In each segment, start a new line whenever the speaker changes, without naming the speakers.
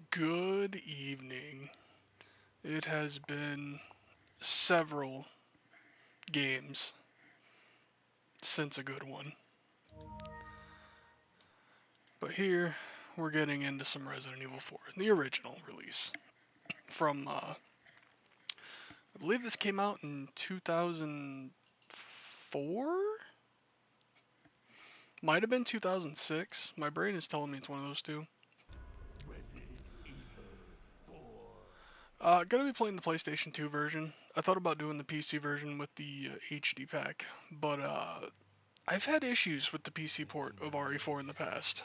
Good evening. It has been several games since a good one. But here, we're getting into some Resident Evil 4, the original release. From, I believe this came out in 2004? Might have been 2006. My brain is telling me it's one of those two. Gonna be playing the PlayStation 2 version. I thought about doing the PC version with the HD pack, but I've had issues with the PC port of RE4 in the past.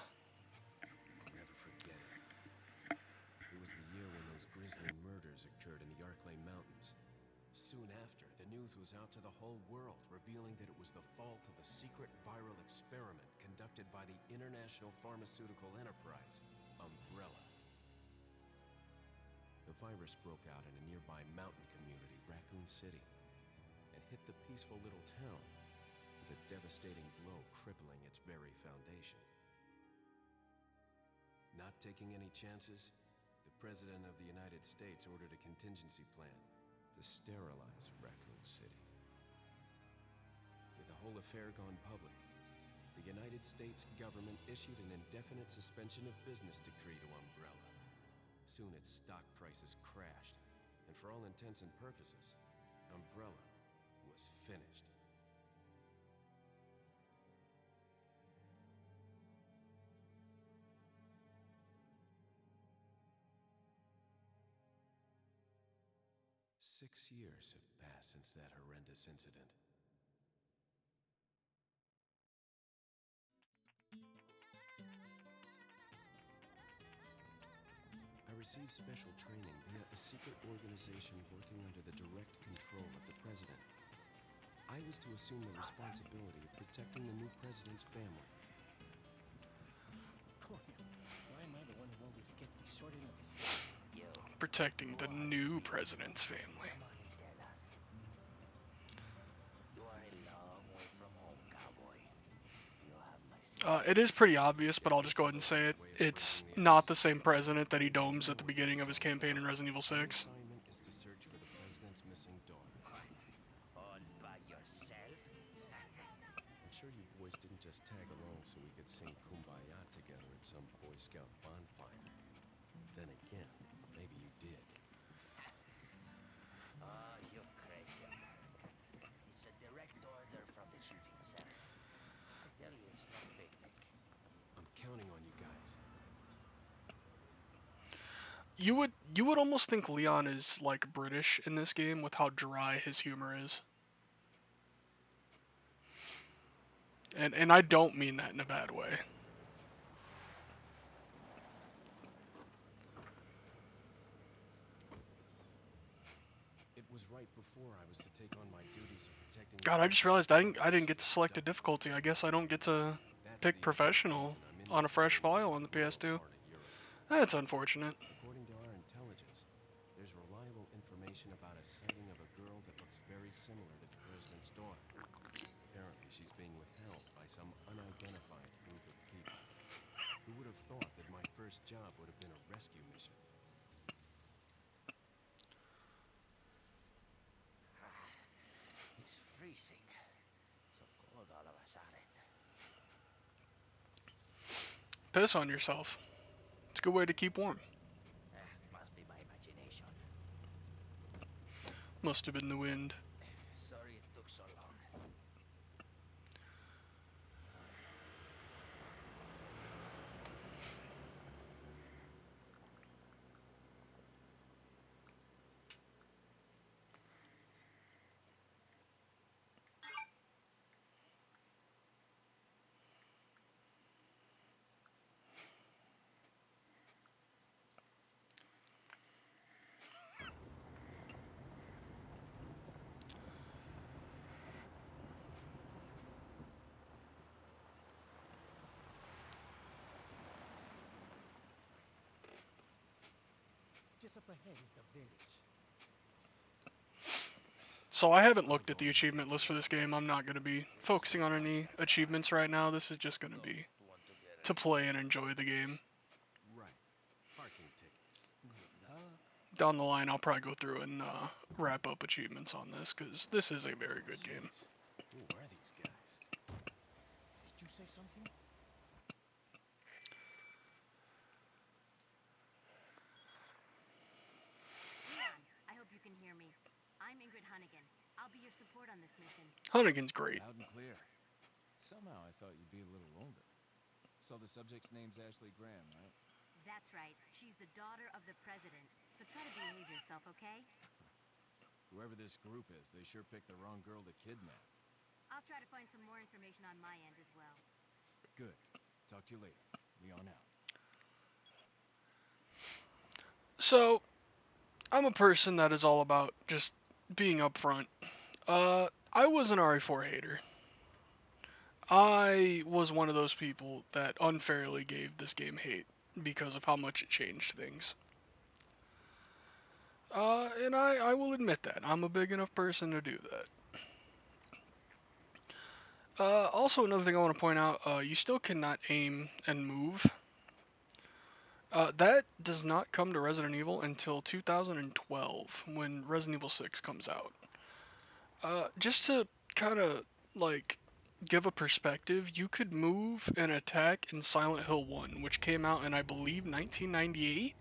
Never forget it. It was the year when those grisly murders occurred in the Arklay Mountains. Soon after, the news was out to the whole world, revealing that it was the fault of a secret viral experiment conducted by the international pharmaceutical enterprise, Umbrella. The virus broke out in a nearby mountain community, Raccoon City, and hit the peaceful little town with a devastating blow crippling its very foundation. Not taking any chances, the President of the United States ordered a contingency plan to sterilize Raccoon City. With the whole affair gone public, the United States government issued an indefinite suspension of business decree to Umbrella. Soon its stock prices crashed, and for all intents and purposes, Umbrella was finished. Six years have passed since that horrendous incident. I received special training via a secret organization working under the direct control of the president. I was to assume the responsibility of protecting the new president's family.
Why am I the one who always gets me sorted into this?
Protecting the new president's family.
Come on and tell us. You are a long way from home, cowboy. You have my
It is pretty obvious, but I'll just go ahead and say it. It's not the same president that he domes at the beginning of his campaign in Resident Evil 6.
Assignment is to search for the president's missing daughter.
all by yourself.
I'm sure you boys didn't just tag along so we could sing Kumbaya together at some Boy Scout bonfire. Then again, maybe you did.
Oh, you crazy American. It's a direct order from the chief himself. I tell you, it's no picnic.
I'm counting on you guys.
You would almost think Leon is like British in this game with how dry his humor is. And I don't mean that in a bad way.
It was right before I was to take on my duties of protecting.
God, I just realized I didn't get to select a difficulty. I guess I don't get to pick professional on a fresh file on the PS2. That's unfortunate.
According to our intelligence, there's reliable information about a sighting of a girl that looks very similar to the president's daughter. Apparently, she's being withheld by some unidentified group of people. Who would have thought that my first job would have been a rescue mission?
It's freezing. So cold all of a sudden.
Piss on yourself. It's a good way to keep warm.
Must be my imagination.
Must have been the wind.
Sorry it took so long.
Just up ahead is the village.
So I haven't looked at the achievement list for this game. I'm not going to be focusing on any achievements right now. This is just going to be to play and enjoy the game.
Right. Parking tickets.
Good luck.
Down the line, I'll probably go through and wrap up achievements on this because this is a very good game.
Jeez. Who are these guys?
Did you say something?
Leon, I hope you can hear me. I'm Ingrid Hunnigan. I'll be your support on this mission.
Hunnigan's great.
Loud and clear. Somehow I thought you'd be a little older. So the subject's name's Ashley Graham, right?
That's right. She's the daughter of the president. So try to behave yourself, okay?
Whoever this group is, they sure picked the wrong girl to kidnap.
I'll try to find some more information on my end as well.
Good. Talk to you later. Leon out.
So, I'm a person that is all about just being upfront. I was an RE4 hater. I was one of those people that unfairly gave this game hate because of how much it changed things. And I will admit that. I'm a big enough person to do that. Also, another thing I want to point out, you still cannot aim and move. That does not come to Resident Evil until 2012 when Resident Evil 6 comes out. Just to kind of like give a perspective, you could move and attack in Silent Hill 1, which came out in I believe 1998.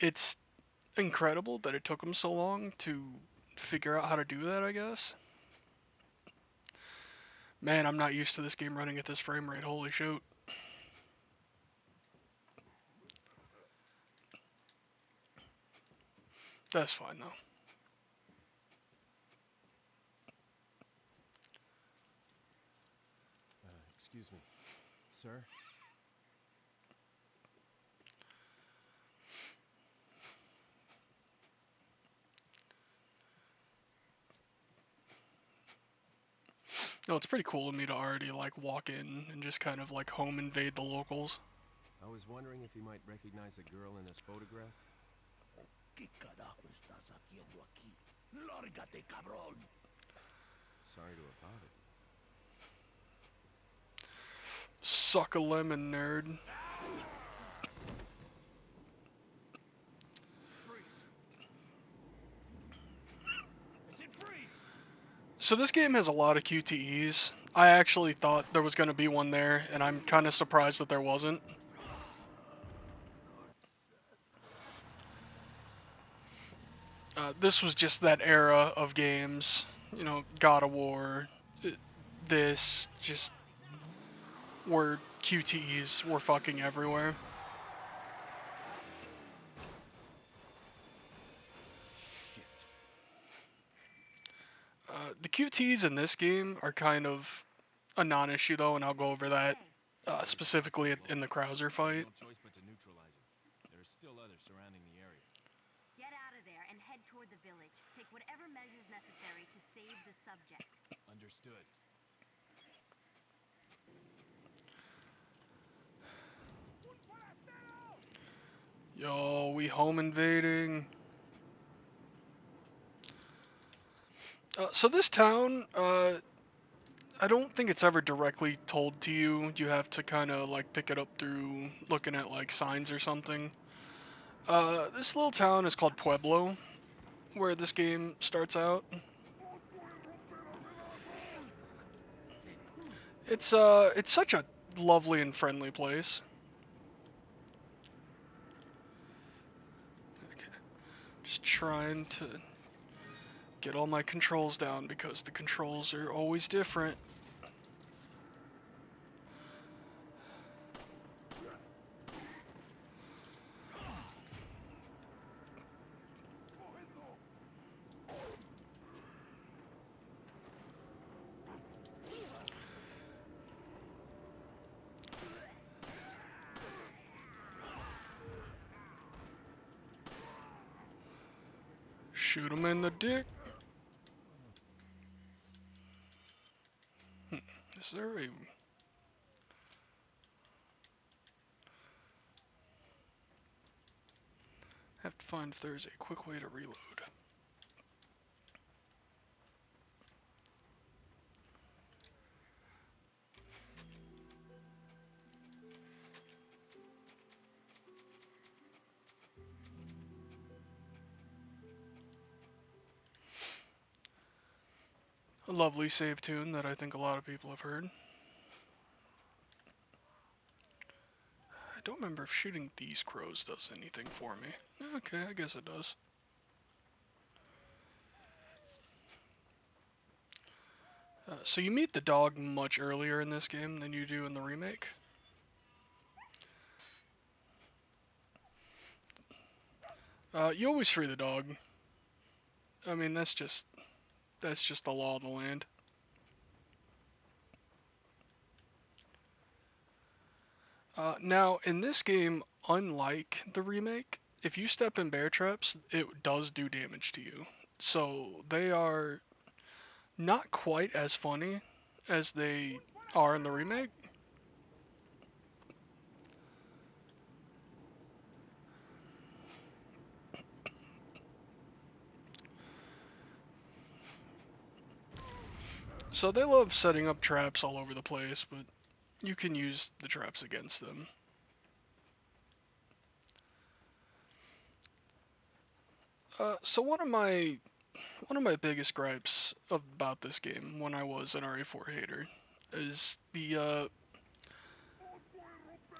It's incredible that it took them so long to figure out how to do that, I guess. Man, I'm not used to this game running at this frame rate. Holy shoot. That's fine though.
Excuse me. Sir?
No, it's pretty cool of me to already like walk in and just kind of like home invade the locals.
I was wondering if you might recognize the girl in this photograph.
¿Qué carajo estás haciendo aquí? Lárgate, cabrón.
Sorry to have bothered you.
Suck a lemon, nerd.
Freeze. I said freeze.
So this game has a lot of QTEs. I actually thought there was going to be one there, and I'm kind of surprised that there wasn't. This was just that era of games, you know, God of War, this, just where QTEs were fucking everywhere.
Shit.
The QTEs in this game are kind of a non-issue though, and I'll go over that specifically in the Krauser fight.
No choice but to neutralize him. There are still others surrounding the area.
Get out of there and head toward the village. Take whatever measures necessary to save the subject.
Understood.
Yo, we home invading. So this town, I don't think it's ever directly told to you. You have to kind of like pick it up through looking at like signs or something. This little town is called Pueblo, where this game starts out. It's such a lovely and friendly place. Okay. Just trying to get all my controls down because the controls are always different. Shoot him in the dick. Is there a... Have to find if there's a quick way to reload. lovely save tune that I think a lot of people have heard. I don't remember if shooting these crows does anything for me. Okay, I guess it does. So you meet the dog much earlier in this game than you do in the remake. You always free the dog. I mean, that's just the law of the land. Now, in this game, unlike the remake, if you step in bear traps, it does do damage to you. So they are not quite as funny as they are in the remake. So they love setting up traps all over the place, but you can use the traps against them. So one of my biggest gripes about this game when I was an RE4 hater is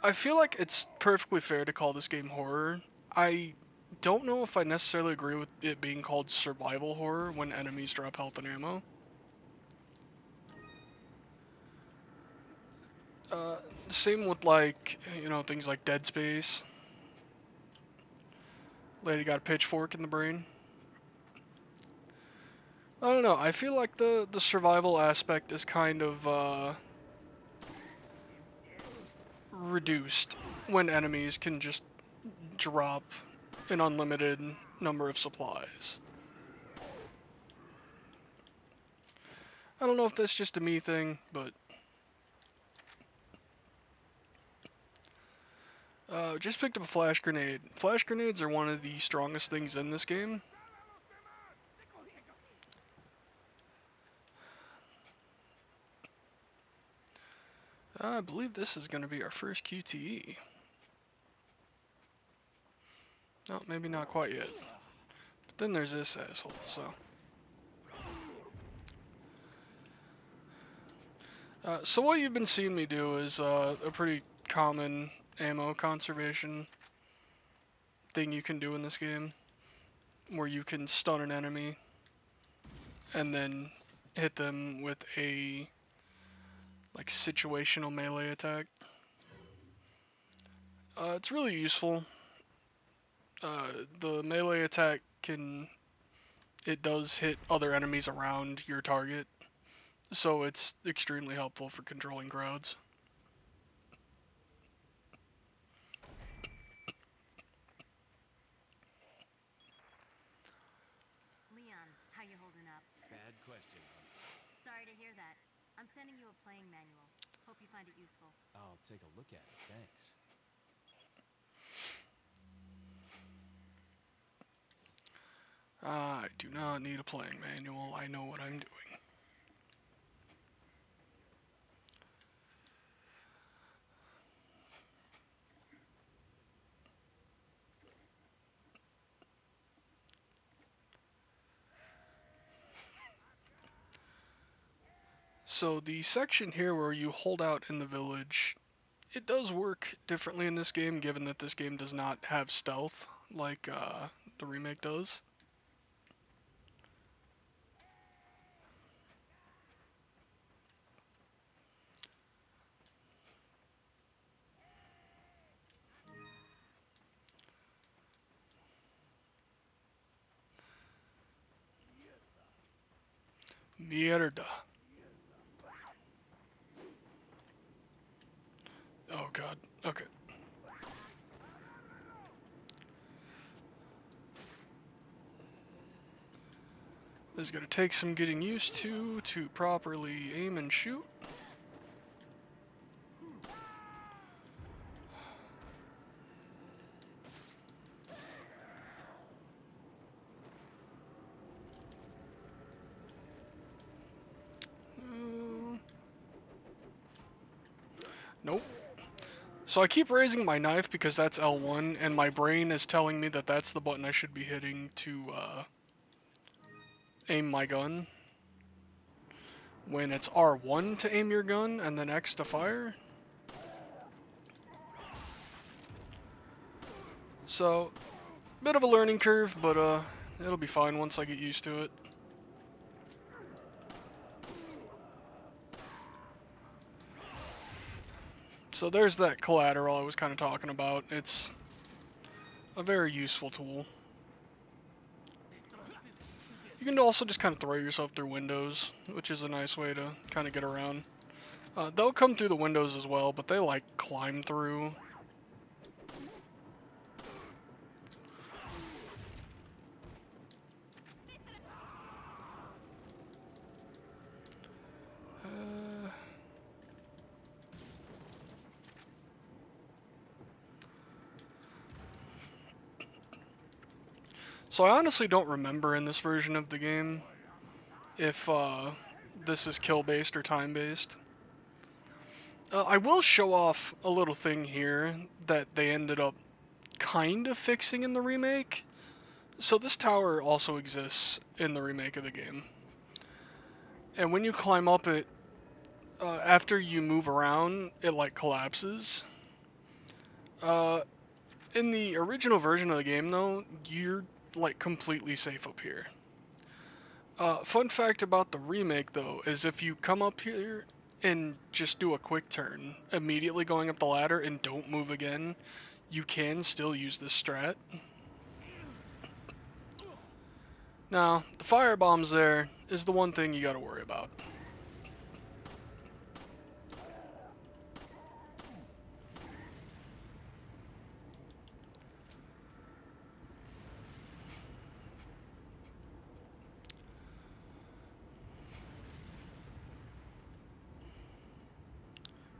I feel like it's perfectly fair to call this game horror. I don't know if I necessarily agree with it being called survival horror when enemies drop health and ammo. Same with things like Dead Space. Lady got a pitchfork in the brain. I don't know. I feel like the survival aspect is kind of reduced when enemies can just drop an unlimited number of supplies. I don't know if that's just a me thing, but just picked up a flash grenade. Flash grenades are one of the strongest things in this game. I believe this is going to be our first QTE. No, maybe not quite yet. But then there's this asshole, so. So what you've been seeing me do is a pretty common ammo conservation thing you can do in this game, where you can stun an enemy and then hit them with a situational melee attack. It's really useful. The melee attack it does hit other enemies around your target, so it's extremely helpful for controlling crowds.
Leon, how you holding up?
Bad question, honey.
Sorry to hear that. I'm sending you a playing manual. Hope you find it useful.
I'll take a look at it, thanks.
I do not need a playing manual. I know what I'm doing. So the section here where you hold out in the village, it does work differently in this game, given that this game does not have stealth like the remake does. Mierda. Oh god. Okay. This is gonna take some getting used to properly aim and shoot. Uh, nope. So I keep raising my knife because that's L1, and my brain is telling me that that's the button I should be hitting to aim my gun. when it's R1 to aim your gun and then X to fire. So, bit of a learning curve, but it'll be fine once I get used to it. So there's that collateral I was kind of talking about. It's a very useful tool. You can also just kind of throw yourself through windows, which is a nice way to kind of get around. They'll come through the windows as well, but they like climb through. So I honestly don't remember in this version of the game if this is kill-based or time-based. I will show off a little thing here that they ended up kind of fixing in the remake. So this tower also exists in the remake of the game. And when you climb up it, after you move around, it like collapses. Uh, in the original version of the game, though, you're like completely safe up here. Fun fact about the remake, though, is if you come up here and just do a quick turn, immediately going up the ladder and don't move again, you can still use this strat. Now, the fire bombs there is the one thing you gotta worry about.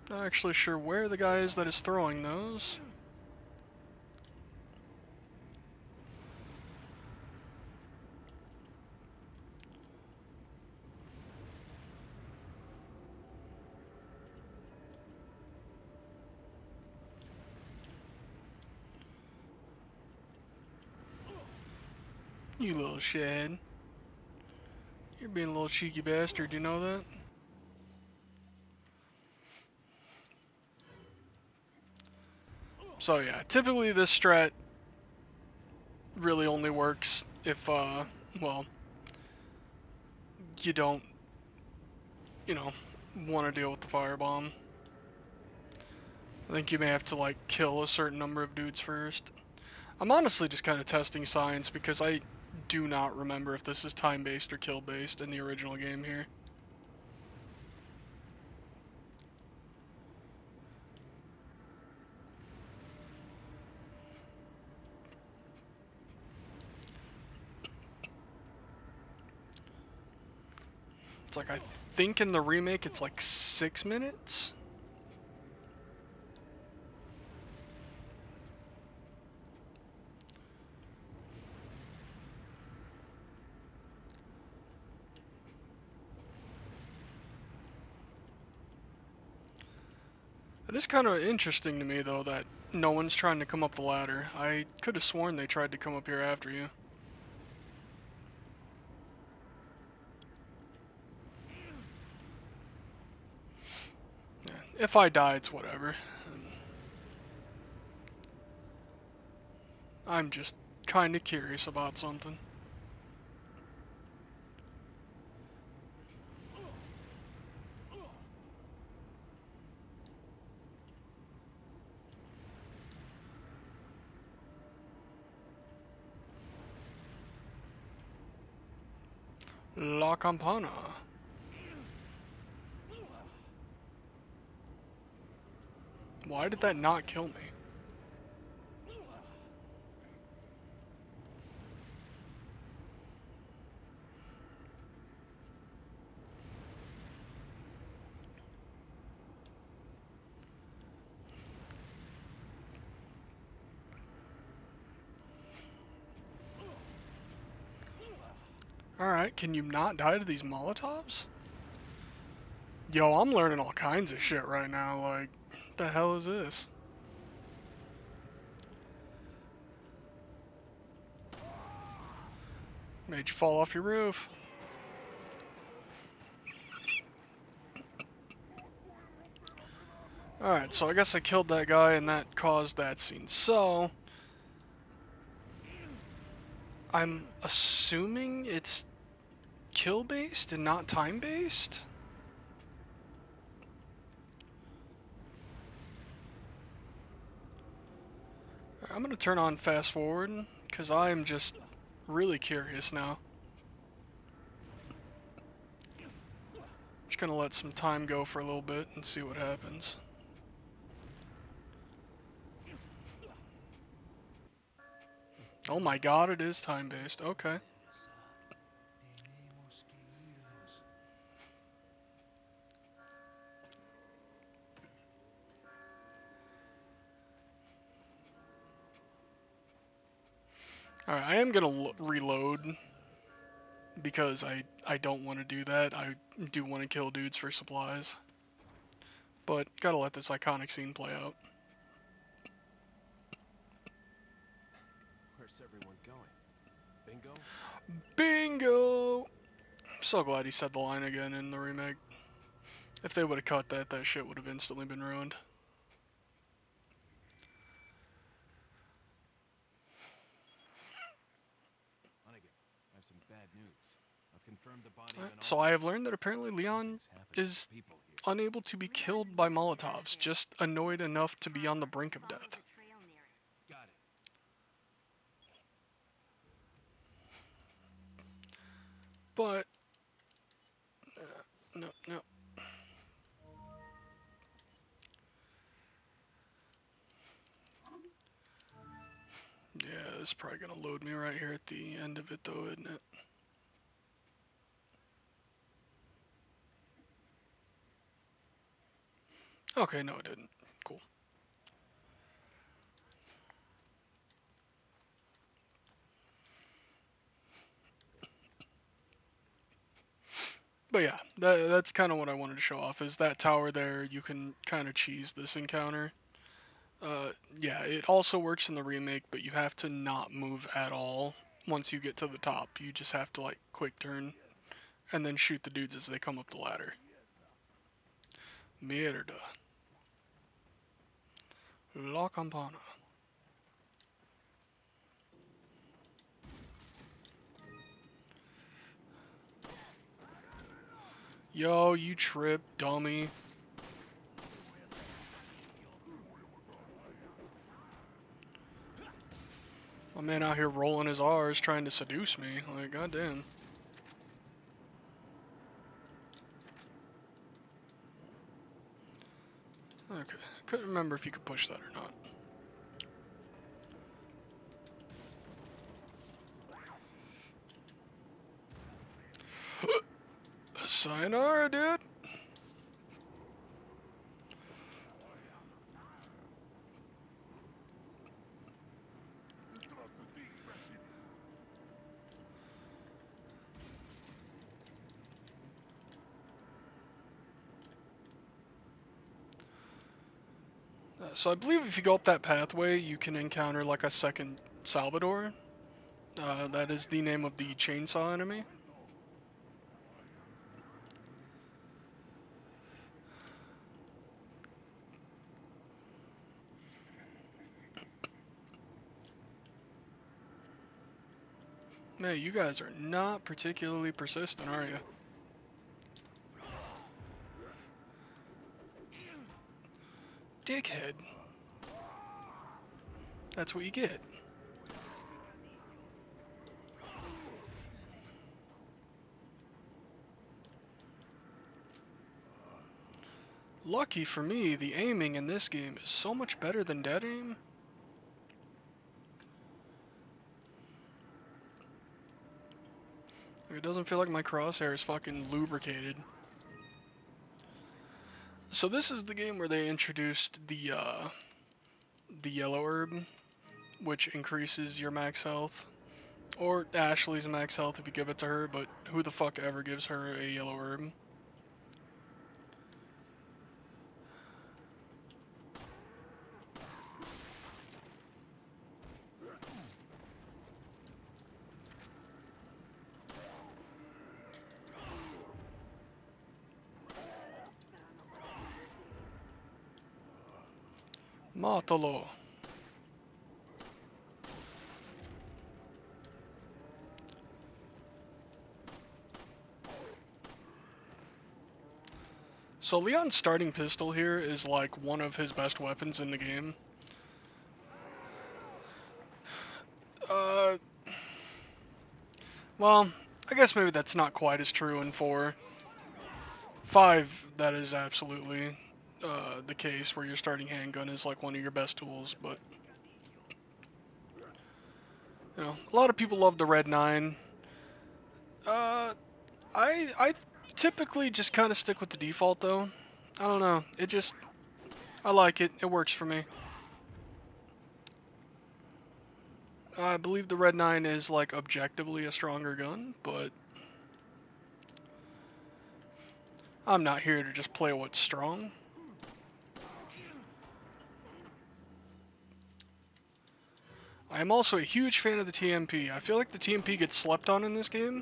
Not actually sure where the guy is that is throwing those. You little shad. You're being a little cheeky bastard, you know that? So yeah, typically this strat really only works if, well, you don't, you know, want to deal with the firebomb. I think you may have to, like, kill a certain number of dudes first. I'm honestly just kind of testing science because I do not remember if this is time-based or kill-based in the original game here. It's like, I think in the remake it's like 6 minutes? It is kind of interesting to me, though, that no one's trying to come up the ladder. I could have sworn they tried to come up here after you. Yeah, if I die, it's whatever. I'm just kind of curious about something. La Campana. Why did that not kill me? Alright, can you not die to these Molotovs? Yo, I'm learning all kinds of shit right now, like, what the hell is this? Made you fall off your roof. Alright, so I guess I killed that guy and that caused that scene. So, I'm assuming it's kill-based and not time-based? I'm gonna turn on fast forward, because I am just really curious now. Just gonna let some time go for a little bit and see what happens. Oh my god, it is time-based. Okay.
Tenemos que irnos.
Alright, I am gonna reload because I don't want to do that. I do want to kill dudes for supplies. But gotta let this iconic scene play out.
Where's everyone going? Bingo?
Bingo! I'm so glad he said the line again in the remake. If they would have cut that, that shit would have instantly been ruined.
Hunnigan, I have some bad news. I've confirmed the body of
Right,
an
so I have
officer.
learned that apparently Leon
Something's happened to the
is
people here.
unable to be killed by Molotovs, just annoyed enough to be on the brink of
Follow
death.
the trail near it.
Got it.
But, no, no. Yeah, this is probably gonna load me right here at the end of it though, isn't it? Okay, no it didn't. Cool. But yeah, that's kind of what I wanted to show off, is that tower there, you can kind of cheese this encounter. Yeah, it also works in the remake, but you have to not move at all once you get to the top. You just have to, like, quick turn and then shoot the dudes as they come up the ladder. Mierda. La Campana. Yo, you trip, dummy. My man out here rolling his R's trying to seduce me. Like, goddamn. Okay, couldn't remember if you could push that or not. Sayonara, dude. So I believe if you go up that pathway, you can encounter like a second Salvador. That is the name of the chainsaw enemy. Man, you guys are not particularly persistent, are you? Dickhead. That's what you get. Lucky for me, the aiming in this game is so much better than dead aim. It doesn't feel like my crosshair is fucking lubricated. So this is the game where they introduced the yellow herb, which increases your max health. Or Ashley's max health if you give it to her, but who the fuck ever gives her a yellow herb? Matalo. So Leon's starting pistol here is like one of his best weapons in the game. Uh, well, I guess maybe that's not quite as true in 4. 5, that is absolutely the case where your starting handgun is like one of your best tools, but you know, a lot of people love the Red 9. Uh, I typically just kind of stick with the default though. I don't know. I like it. It works for me. I believe the Red 9 is like objectively a stronger gun, but I'm not here to just play what's strong. I am also a huge fan of the TMP. I feel like the TMP gets slept on in this game.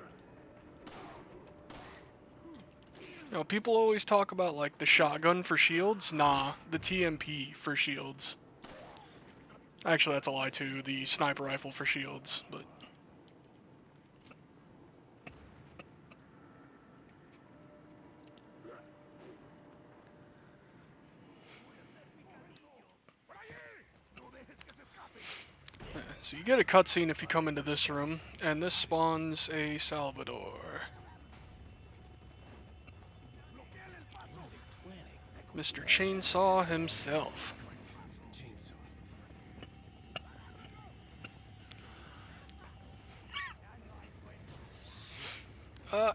You know, people always talk about like the shotgun for shields. Nah, the TMP for shields. Actually, that's a lie too. The sniper rifle for shields, but so you get a cutscene if you come into this room, and this spawns a Salvador.
What are they planning?
Mr. Chainsaw himself.
Chainsaw.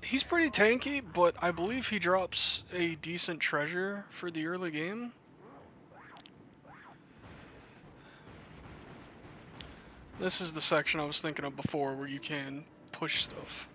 He's pretty tanky, but I believe he drops a decent treasure for the early game. This is the section I was thinking of before where you can push stuff.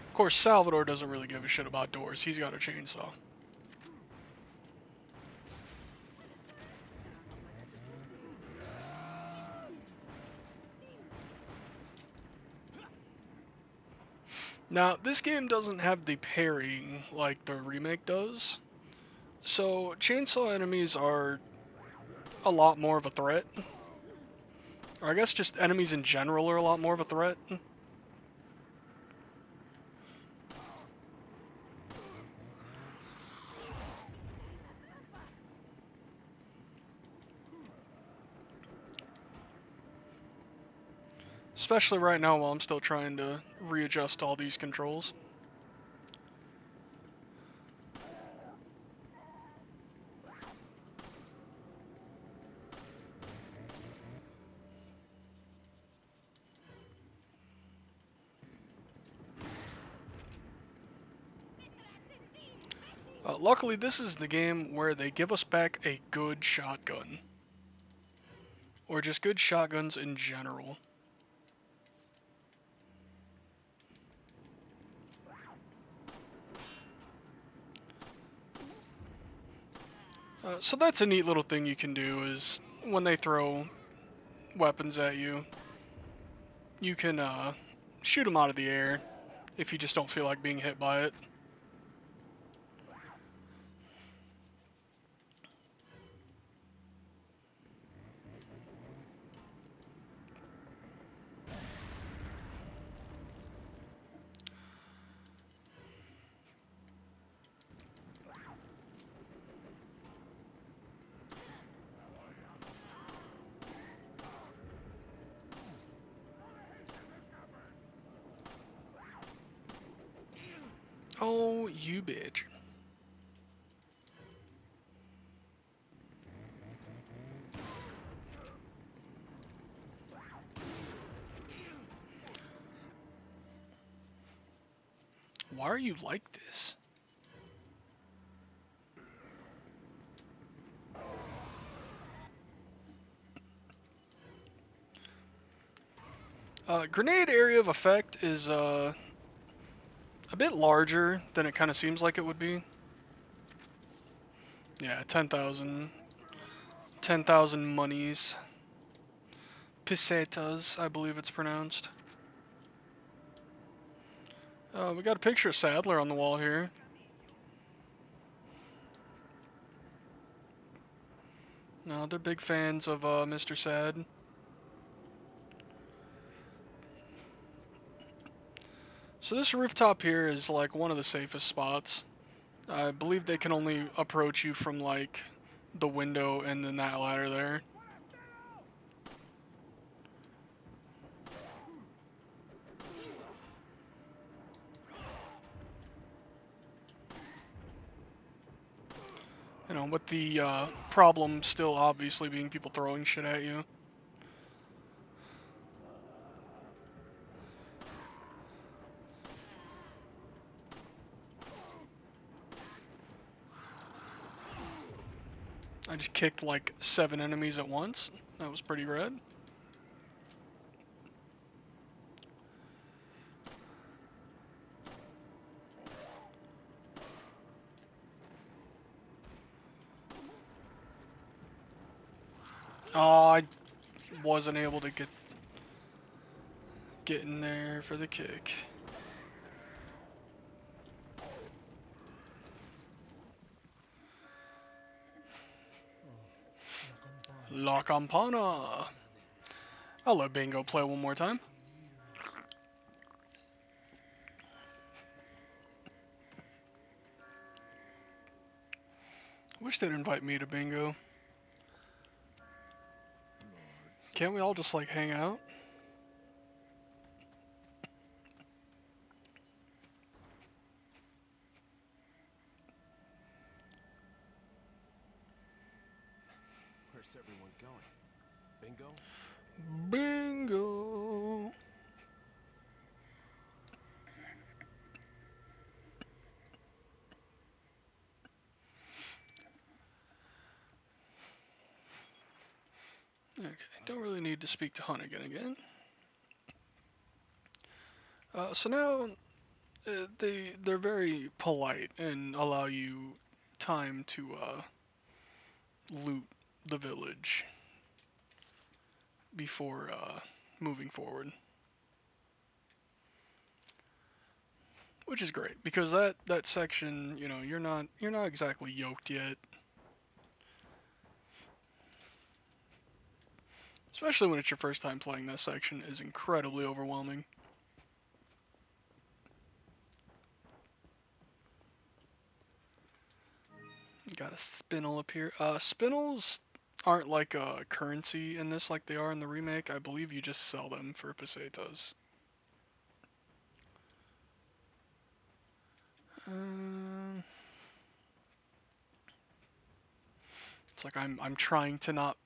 Of course, Salvador doesn't really give a shit about doors. He's got a chainsaw. Now, this game doesn't have the parrying like the remake does. So, chainsaw enemies are a lot more of a threat. Or I guess just enemies in general are a lot more of a threat. Especially right now while I'm still trying to readjust all these controls. Luckily, this is the game where they give us back a good shotgun. Or just good shotguns in general. So that's a neat little thing you can do is when they throw weapons at you, you can shoot them out of the air if you just don't feel like being hit by it. Oh, you bitch. Why are you like this? Grenade area of effect is a bit larger than it kind of seems like it would be. Yeah, 10,000. 10,000 monies. Pesetas, I believe it's pronounced. We got a picture of Sadler on the wall here. No, they're big fans of Mr. Sad. So this rooftop here is like one of the safest spots. I believe they can only approach you from like the window and then that ladder there. You know, with the problem still obviously being people throwing shit at you. I just kicked like 7 enemies at once. That was pretty rad. Oh, I wasn't able to get in there for the kick.
La campana.
La Campana. I'll let Bingo play one more time. Wish they'd invite me to Bingo. Can't we all just like hang out?
Where's everyone going? Bingo?
Bingo. Okay, don't really need to speak to Hunnigan again. So now they're very polite and allow you time to loot the village before moving forward, which is great because that section, you know, you're not exactly yoked yet, especially when it's your first time playing. This section is incredibly overwhelming. Got a spinel up here. Spinels aren't like a currency in this like they are in the remake. I believe you just sell them for pesetas. Um, it's like I'm trying to not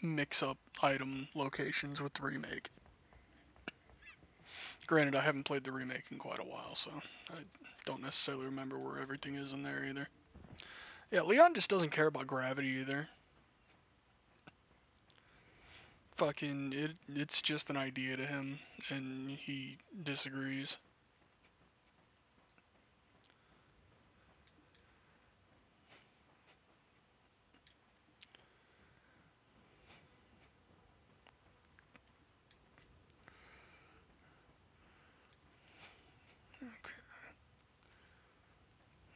mix up item locations with the remake. Granted, I haven't played the remake in quite a while, so I don't necessarily remember where everything is in there either. Yeah, Leon just doesn't care about gravity either. Fucking, it's just an idea to him, and he disagrees. Okay.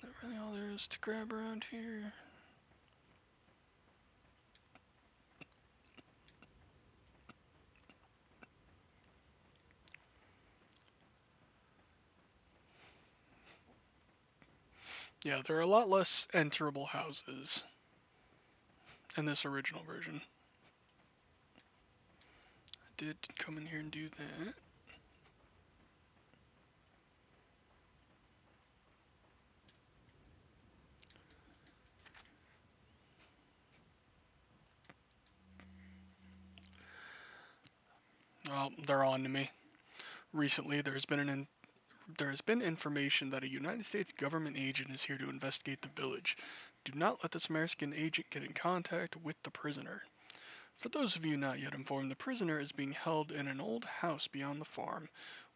Not really all there is to grab around here. Yeah, there are a lot less enterable houses in this original version. I did come in here and do that. Well, they're on to me. Recently, there has been information that a United States government agent is here to investigate the village. Do not let this American agent get in contact with the prisoner. For those of you not yet informed, the prisoner is being held in an old house beyond the farm.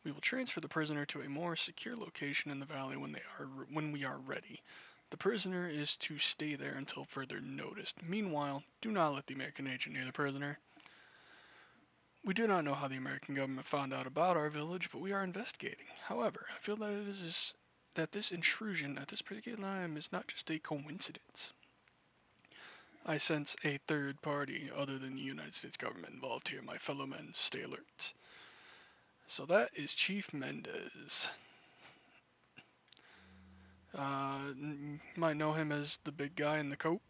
We will transfer the prisoner to a more secure location in the valley when we are ready. The prisoner is to stay there until further notice. Meanwhile, do not let the American agent near the prisoner. We do not know how the American government found out about our village, but we are investigating. However, I feel that that this intrusion at this particular time is not just a coincidence. I sense a third party other than the United States government involved here. My fellow men, stay alert. So that is Chief Mendez. You might know him as the big guy in the coat.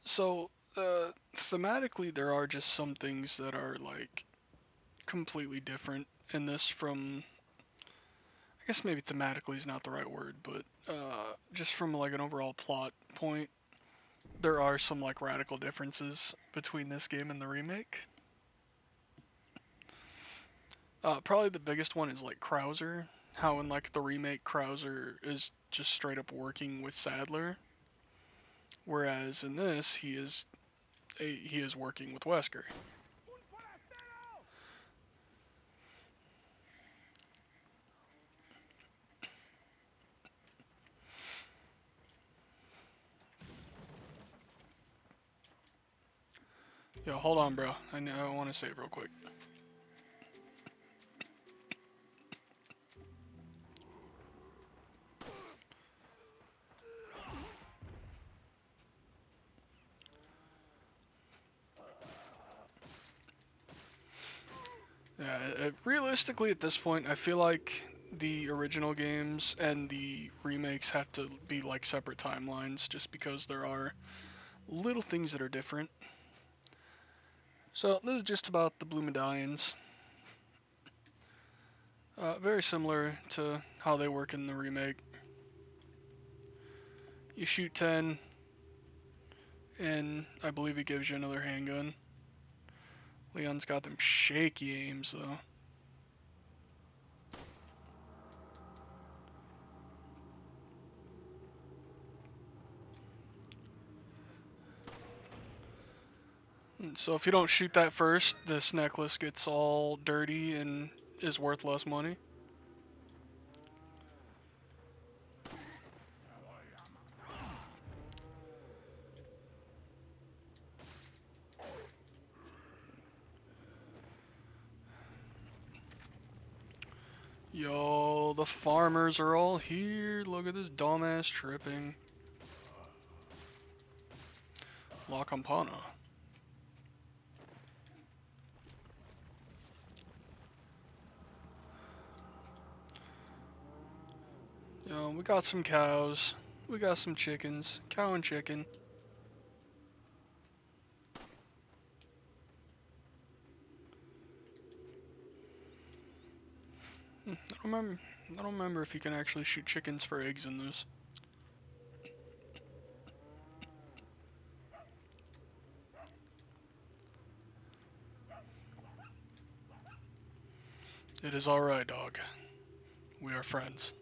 So, thematically, there are just some things that are like completely different in this from. I guess maybe thematically is not the right word, but just from like an overall plot point, there are some like radical differences between this game and the remake. Probably the biggest one is like Krauser. How in like the remake, Krauser is just straight up working with Sadler, whereas in this he is working with Wesker. Yo, hold on, bro. I want to save real quick. Yeah, realistically, at this point, I feel like the original games and the remakes have to be like separate timelines, just because there are little things that are different. So this is just about the blue medallions. Very similar to how they work in the remake. You shoot 10, and I believe it gives you another handgun. Leon's got them shaky aims, though. So if you don't shoot that first, this necklace gets all dirty and is worth less money. Yo, the farmers are all here. Look at this dumbass tripping. La Campana. Yo, we got some cows. We got some chickens. Cow and chicken. I don't remember. I don't remember if you can actually shoot chickens for eggs in this. It is alright, dog. We are friends.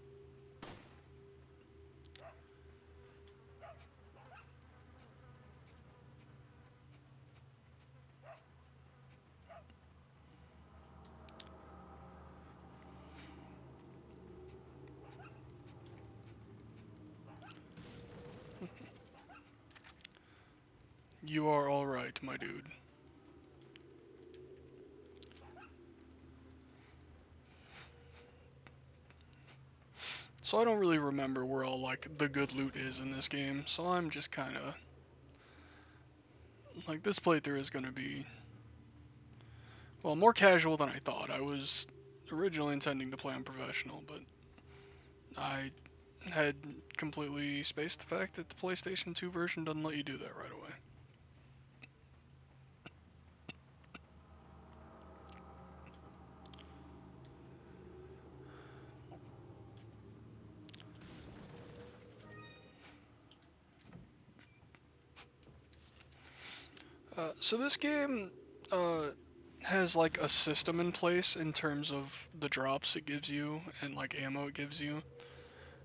You are alright, my dude. So I don't really remember where all like the good loot is in this game, so I'm just kind of like this playthrough is going to be well more casual than I thought. I was originally intending to play on professional, but I had completely spaced the fact that the PlayStation 2 version doesn't let you do that right away. So this game uh, has like a system in place in terms of the drops it gives you and like ammo it gives you,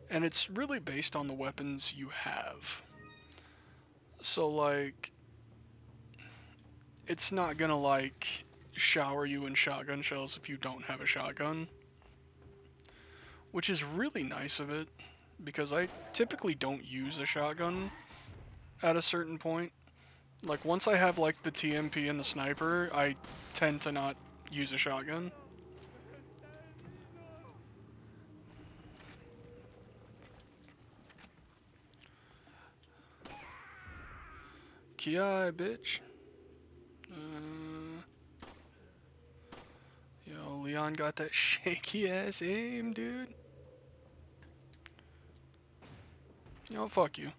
and it's really based on the weapons you have. So like it's not gonna like shower you in shotgun shells if you don't have a shotgun, which is really nice of it because I typically don't use a shotgun at a certain point. Like once I have like the TMP and the sniper, I tend to not use a shotgun. Ki, bitch. Uh, yo, Leon got that shaky ass aim, dude. Yo, fuck you.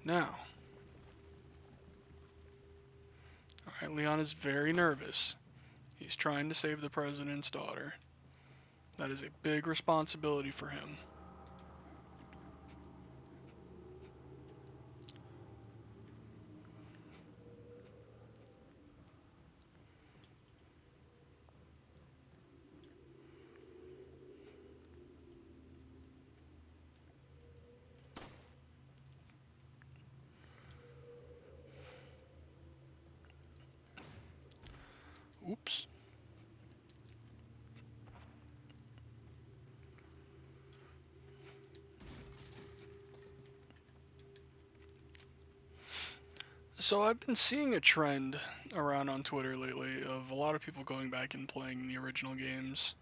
Now, alright, Leon is very nervous. He's trying to save the president's daughter. That is a big responsibility for him. Oops. So I've been seeing a trend around on Twitter lately of a lot of people going back and playing the original games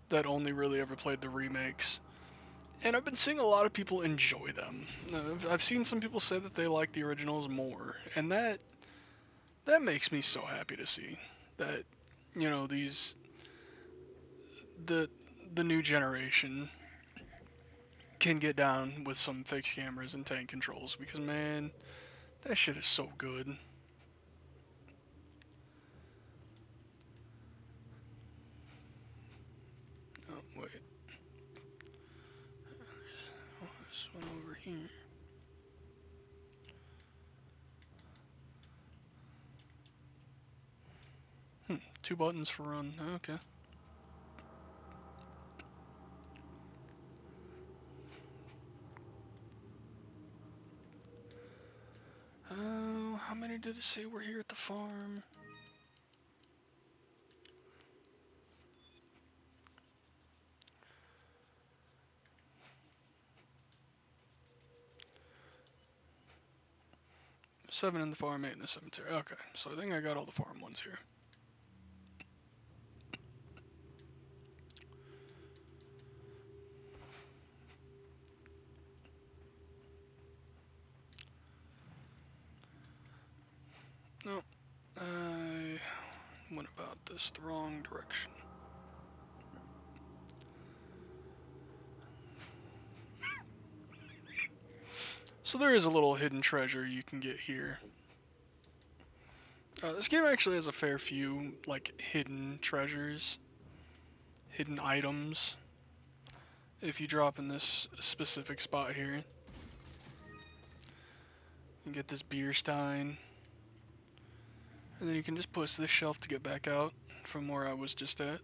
that only really ever played the remakes. And I've been seeing a lot of people enjoy them. I've seen some people say that they like the originals more, and that makes me so happy to see that these the the new generation can get down with some fixed cameras and tank controls because man, that shit is so good. Oh wait, this one over here. 2 buttons for run. Okay. Oh, how many did it say were here at the farm? Seven in the farm, 8 in the cemetery. Okay, so I think I got all the farm ones here. No, I went about this the wrong direction. So there is a little hidden treasure you can get here. This game actually has a fair few like hidden treasures, hidden items. If you drop in this specific spot here, you get this beer stein, and then you can just push this shelf to get back out from where I was just at.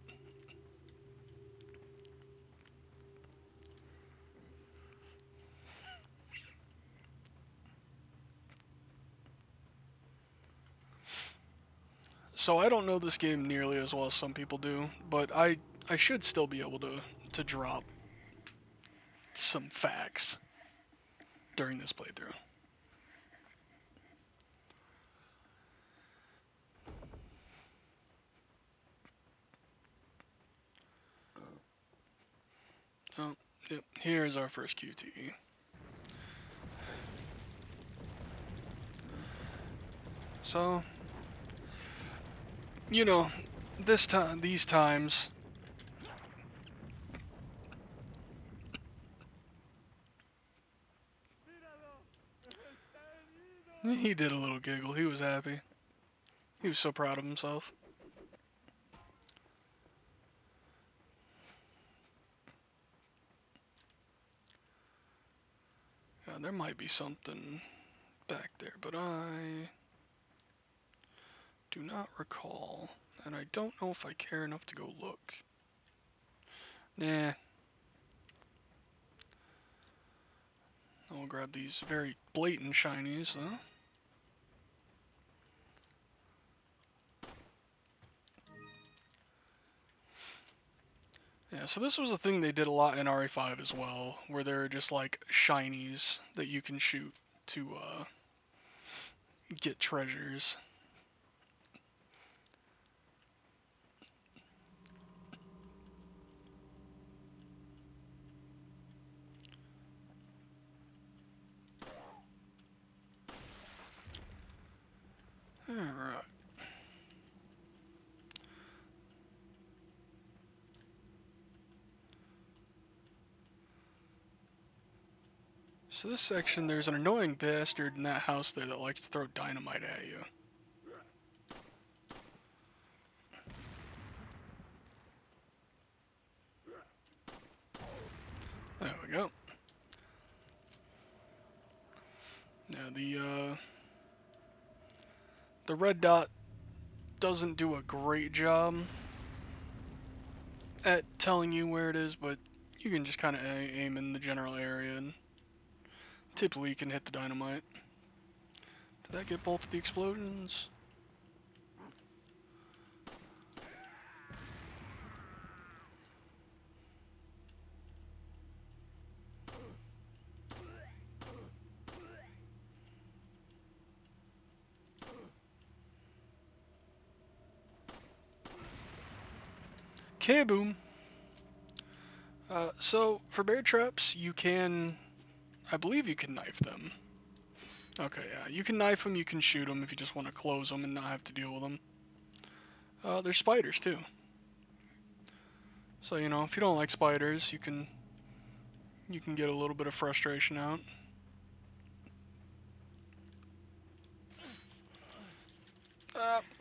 So I don't know this game nearly as well as some people do, but I should still be able to drop some facts during this playthrough. Oh, yep. Here's our first QTE. So, you know, these times, he did a little giggle. He was happy. He was so proud of himself. Yeah, there might be something back there, but I do not recall, and I don't know if I care enough to go look. Nah. grab these very blatant shinies, though. Yeah, so this was a thing they did a lot in RE5 as well, where there are just like shinies that you can shoot to get treasures. Alright. So this section, there's an annoying bastard in that house there that likes to throw dynamite at you. There we go. Now the red dot doesn't do a great job at telling you where it is, but you can just kind of aim in the general area and typically you can hit the dynamite. Did that get both of the explosions? Kaboom! So for bear traps, you can, I believe you can knife them. Okay, yeah, you can knife them, you can shoot them if you just want to close them and not have to deal with them. There's spiders too. So you know, if you don't like spiders, you can get a little bit of frustration out.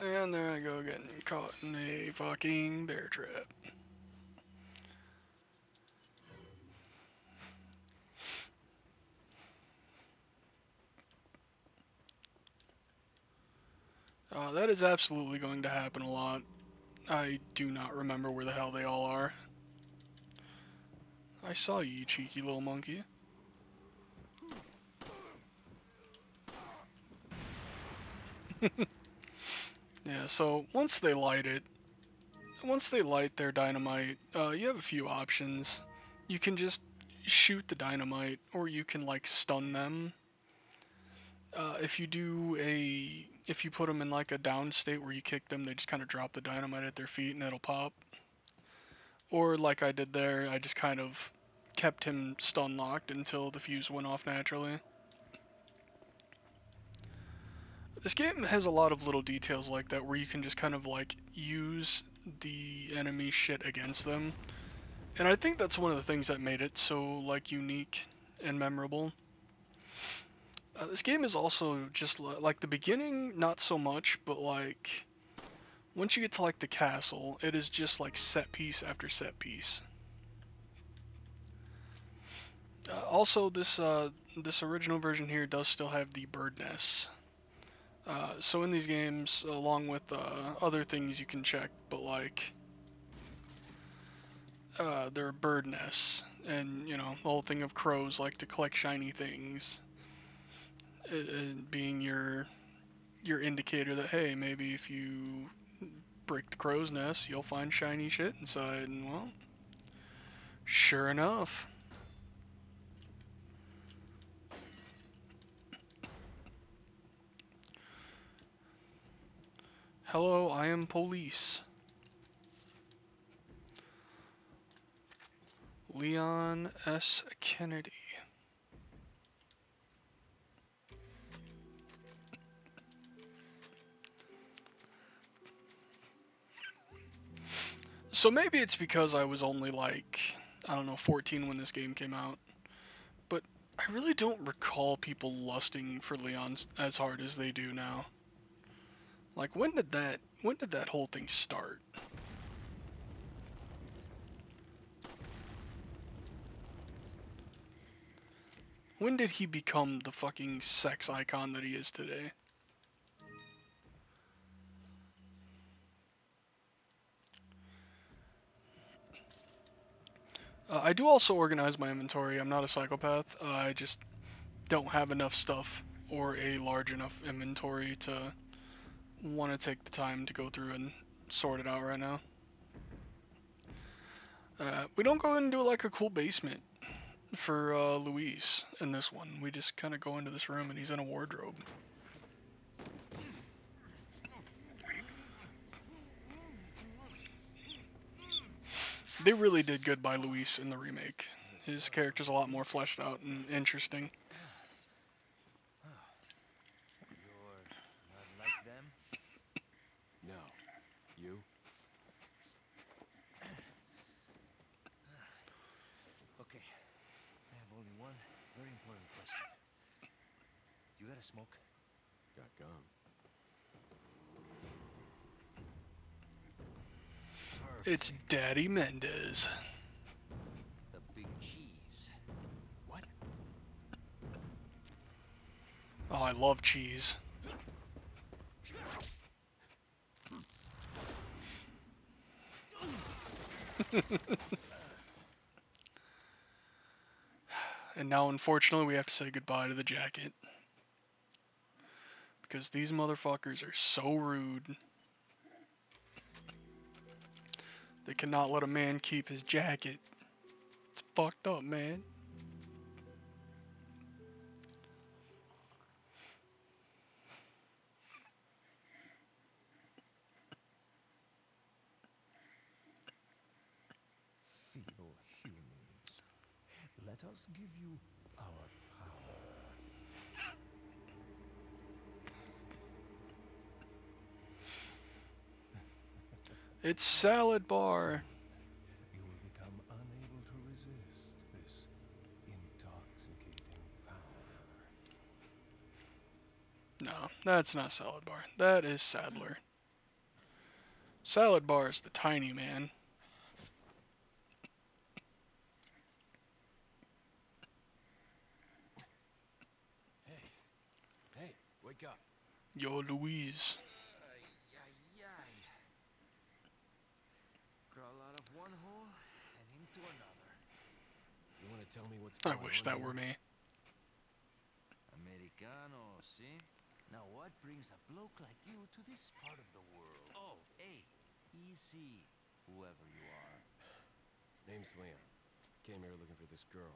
And there I go, getting caught in a fucking bear trap. That is absolutely going to happen a lot. I do not remember where the hell they all are. I saw you, you cheeky little monkey. Yeah, so once they light their dynamite, you have a few options. You can just shoot the dynamite, or you can like stun them. If you put them in like a down state where you kick them, they just kind of drop the dynamite at their feet and it'll pop. Or like I did there, I just kind of kept him stun locked until the fuse went off naturally. This game has a lot of little details like that where you can just kind of like use the enemy shit against them. And I think that's one of the things that made it so like unique and memorable. This game is also just like the beginning, not so much, but like once you get to like the castle, it is just like set piece after set piece. Also, this original version here does still have the bird nests. So in these games, along with other things you can check, but like there are bird nests, and you know the whole thing of crows like to collect shiny things, being your indicator that hey, maybe if you break the crow's nest, you'll find shiny shit inside. And well, sure enough. Hello, I am police. Leon S. Kennedy. So maybe it's because I was only like, I don't know, 14 when this game came out. But I really don't recall people lusting for Leon as hard as they do now. Like when did that whole thing start? When did he become the fucking sex icon that he is today? I do also organize my inventory. I'm not a psychopath. I just don't have enough stuff or a large enough inventory to want to take the time to go through and sort it out right now. We don't go into like a cool basement for Luis in this one. We just kind of go into this room and he's in a wardrobe. They really did good by Luis in the remake. His character's a lot more fleshed out and interesting.
You're not like them?
No. You?
Okay. I have only one very important question. You got a smoke?
Got gum.
It's
Perfect.
Daddy Mendez.
The big cheese.
What?
Oh, I love cheese. And now, unfortunately, we have to say goodbye to the jacket. Because these motherfuckers are so rude. They cannot let a man keep his jacket. It's fucked up, man.
Feeble humans, let us give you our power.
It's salad bar.
You will become unable to resist this intoxicating power.
No, that's not salad bar. That is Sadler. Salad bar is the tiny man.
Hey. Hey, wake up.
Yo, Louise.
Ay, ay, ay. Crawl out of one hole and into another.
You want to tell me what's
I
going
wish
on
that
here?
were me.
Americano, see? Now what brings a bloke like you to this part of the world? Oh, hey, easy, whoever you are.
Name's Leon. Came here looking for this girl.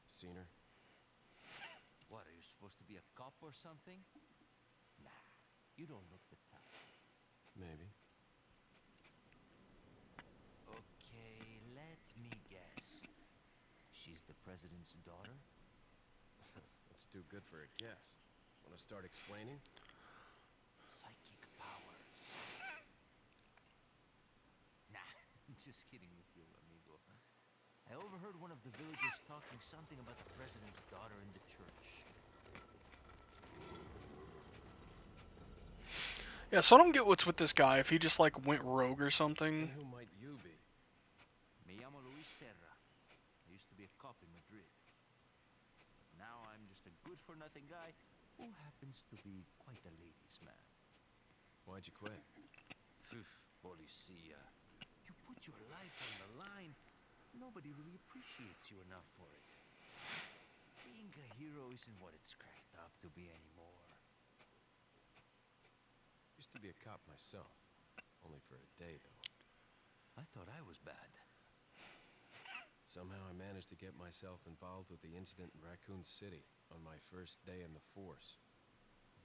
Seen her?
What, are you supposed to be a cop or something? Nah, you don't look the type.
Maybe.
Okay, let me guess. She's the president's daughter?
That's too good for a guess. Want to start explaining?
Psychic powers. Nah, just kidding with you, amigo. I overheard one of the villagers talking something about the president's daughter in the church.
Yeah, so I don't get what's with this guy. If he just like went rogue or something.
And who might you be?
Me llamo Luis Serra. I used to be a cop in Madrid. But now I'm just a good-for-nothing guy who happens to be quite a ladies' man.
Why'd you quit?
Phew, policia. You put your life on the line. Nobody really appreciates you enough for it. Being a hero isn't what it's cracked up to be anymore.
Used to be a cop myself. Only for a day, though.
I thought I was bad.
Somehow I managed to get myself involved with the incident in Raccoon City on my first day in the force.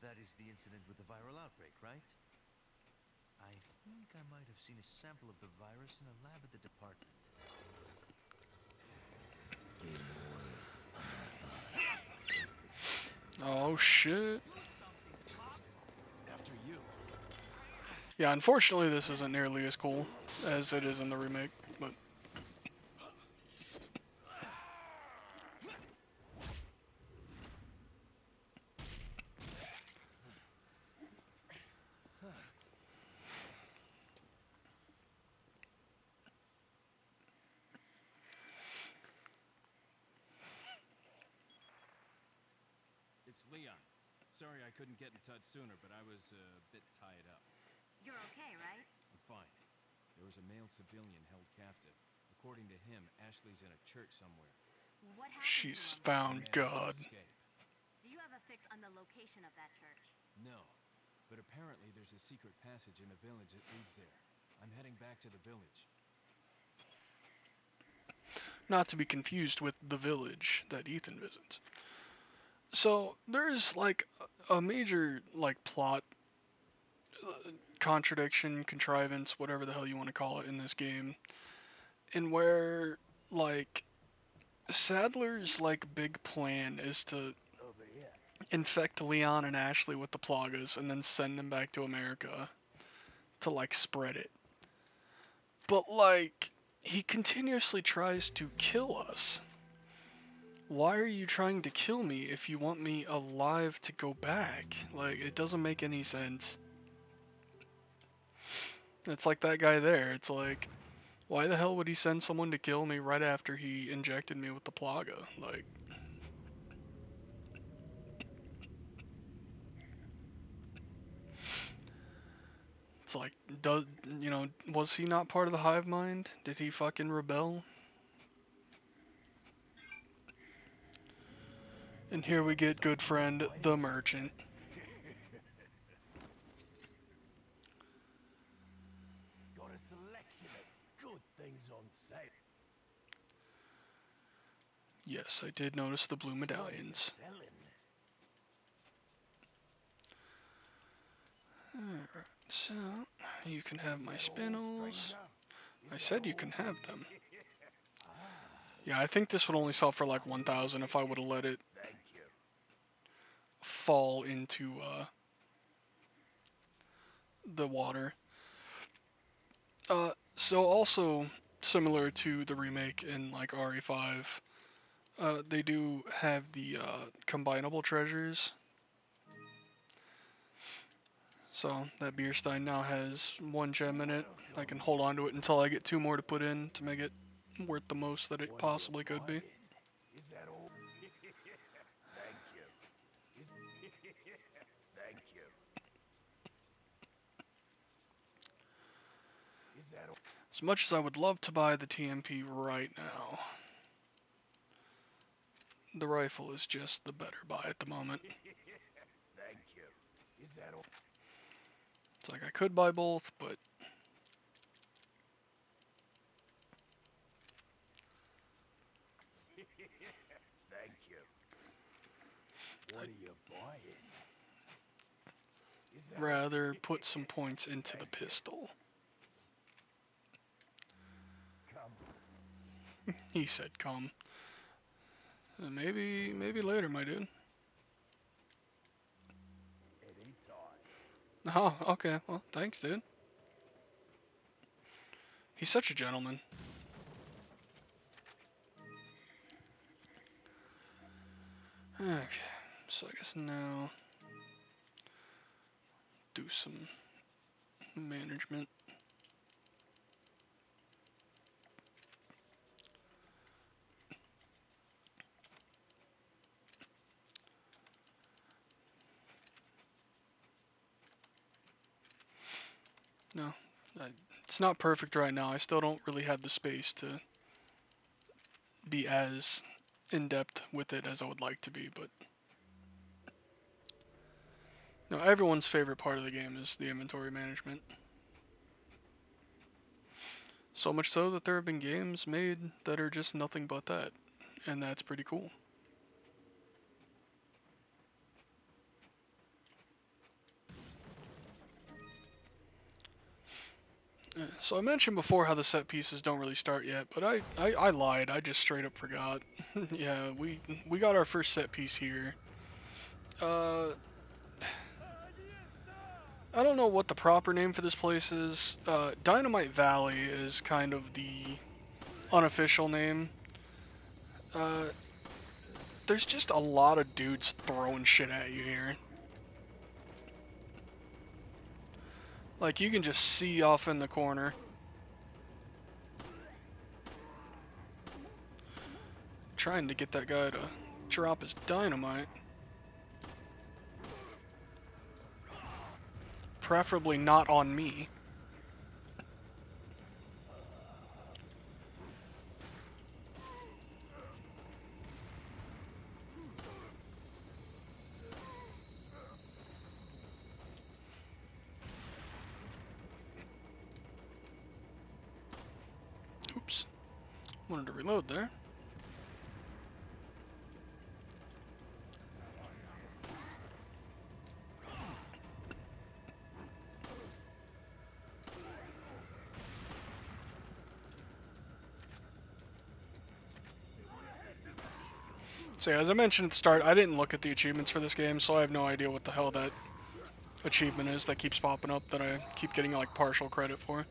That is the incident with the viral outbreak, right? I think I might have seen a sample of the virus in a lab at the department.
Oh shit.
After you.
Yeah, unfortunately this isn't nearly as cool as it is in the remake, but
It's Leon. Sorry I couldn't get in touch sooner, but I was a bit tied up.
You're okay, right?
I'm fine. There was a male civilian held captive. According to him, Ashley's in a church somewhere.
What happened
she's
to him?
found
Managed to
God.
escape.
specifics on the location of that church?
No, but apparently there's a secret passage in the village that leads there. I'm heading back to the village.
Not to be confused with the village that Ethan visits. So there's like a major like plot contradiction, contrivance, whatever the hell you want to call it in this game, in where like Sadler's like big plan is to infect Leon and Ashley with the plagas and then send them back to America to like spread it. But like he continuously tries to kill us. Why are you trying to kill me if you want me alive to go back? Like it doesn't make any sense. It's like that guy there. It's like why the hell would he send someone to kill me right after he injected me with the plaga? Like it's like, does was he not part of the hive mind? Did he fucking rebel? And here we get good friend the merchant.
Got a selection of good things on sale.
Yes, I did notice the blue
What are you
medallions.
selling?
Alright, so you can have my
Is that all,
spinels.
stranger?
I
Is that
said you
all?
can have them. Yeah, I think this would only sell for like 1,000 if I would have let it
Thank you.
fall into the water. So also similar to the remake in like RE5, they do have the combinable treasures. So that beer stein now has 1 gem in it. I can hold on to it until I get 2 more to put in to make it worth the most that it
What are you
possibly could be.
buying? Is that all? Thank you. Is Thank you. Is that all?
As much as I would love to buy the TMP right now, the rifle is just the better buy at the moment.
Thank you. Is that all?
It's like I could buy both, but
Thank you. What are you buying? Is that all?
rather put some points into the pistol.
Come.
He said come. Maybe later, my dude.
Anytime.
Oh, okay. Well, thanks, dude. He's such a gentleman. Okay, so I guess now do some management. No, it's not perfect right now. I still don't really have the space to be as in depth with it as I would like to be, but no, everyone's favorite part of the game is the inventory management. So much so that there have been games made that are just nothing but that, and that's pretty cool. So I mentioned before how the set pieces don't really start yet, but I lied. I just straight up forgot. Yeah, we got our first set piece here. Uh, I don't know what the proper name for this place is. Dynamite Valley is kind of the unofficial name. Uh, there's just a lot of dudes throwing shit at you here. Like you can just see off in the corner. Trying to get that guy to drop his dynamite. Preferably not on me. Wanted to reload there. So yeah, as I mentioned at the start, I didn't look at the achievements for this game, so I have no idea what the hell that achievement is that keeps popping up that I keep getting like partial credit for.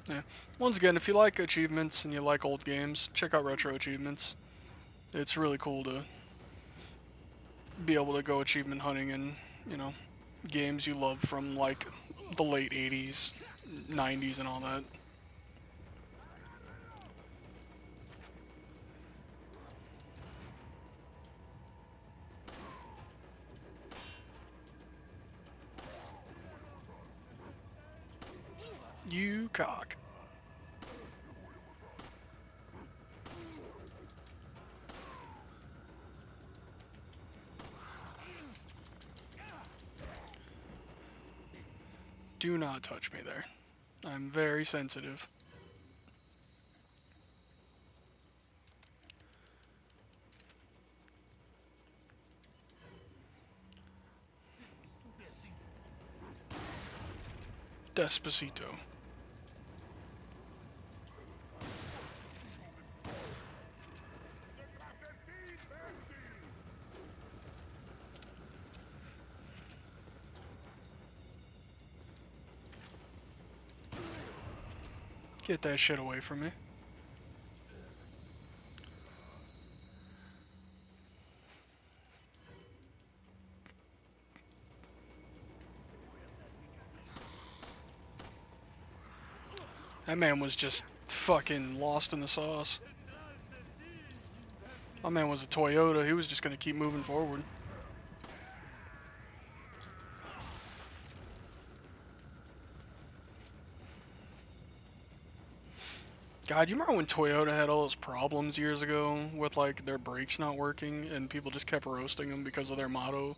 Yeah. Once again, if you like achievements and you like old games, check out Retro Achievements. It's really cool to be able to go achievement hunting in, you know, games you love from like the late 80s, 90s, and all that. You cock. Do not touch me there. I'm very sensitive. Despacito. Get that shit away from me. That man was just fucking lost in the sauce. My man was a Toyota. He was just gonna keep moving forward. God, you remember when Toyota had all those problems years ago with like their brakes not working and people just kept roasting them because of their motto?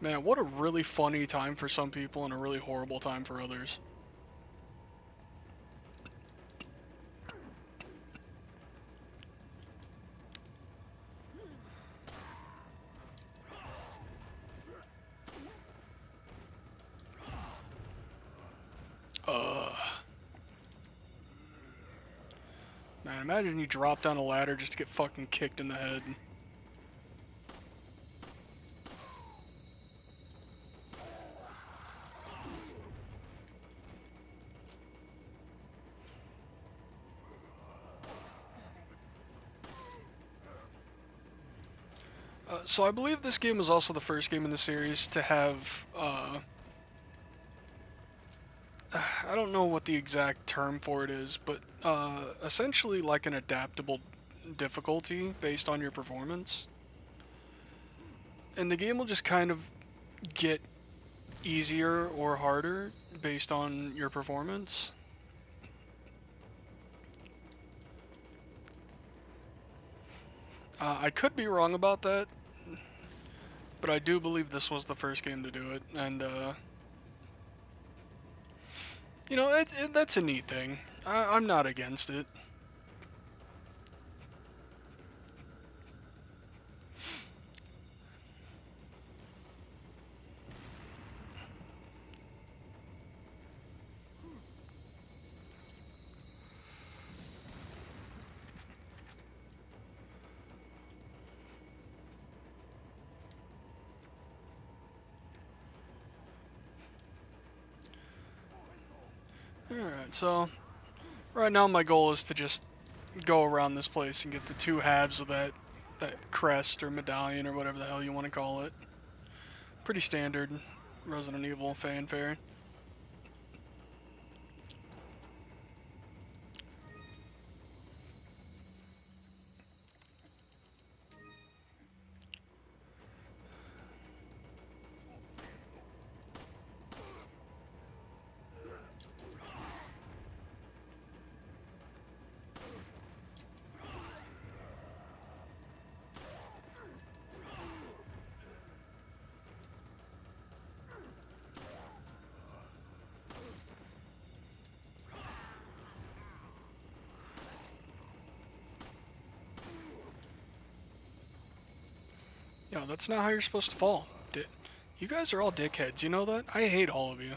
Man, what a really funny time for some people and a really horrible time for others. Man, imagine you drop down a ladder just to get fucking kicked in the head. So I believe this game was also the first game in the series to have, I don't know what the exact term for it is, but essentially like an adaptable difficulty based on your performance. And the game will just kind of get easier or harder based on your performance. I could be wrong about that, but I do believe this was the first game to do it, and you know, that's a neat thing. I'm not against it. All right, so right now my goal is to just go around this place and get the two halves of that crest or medallion or whatever the hell you want to call it. Pretty standard Resident Evil fanfare. Yo, that's not how you're supposed to fall. You guys are all dickheads, you know that? I hate all of you.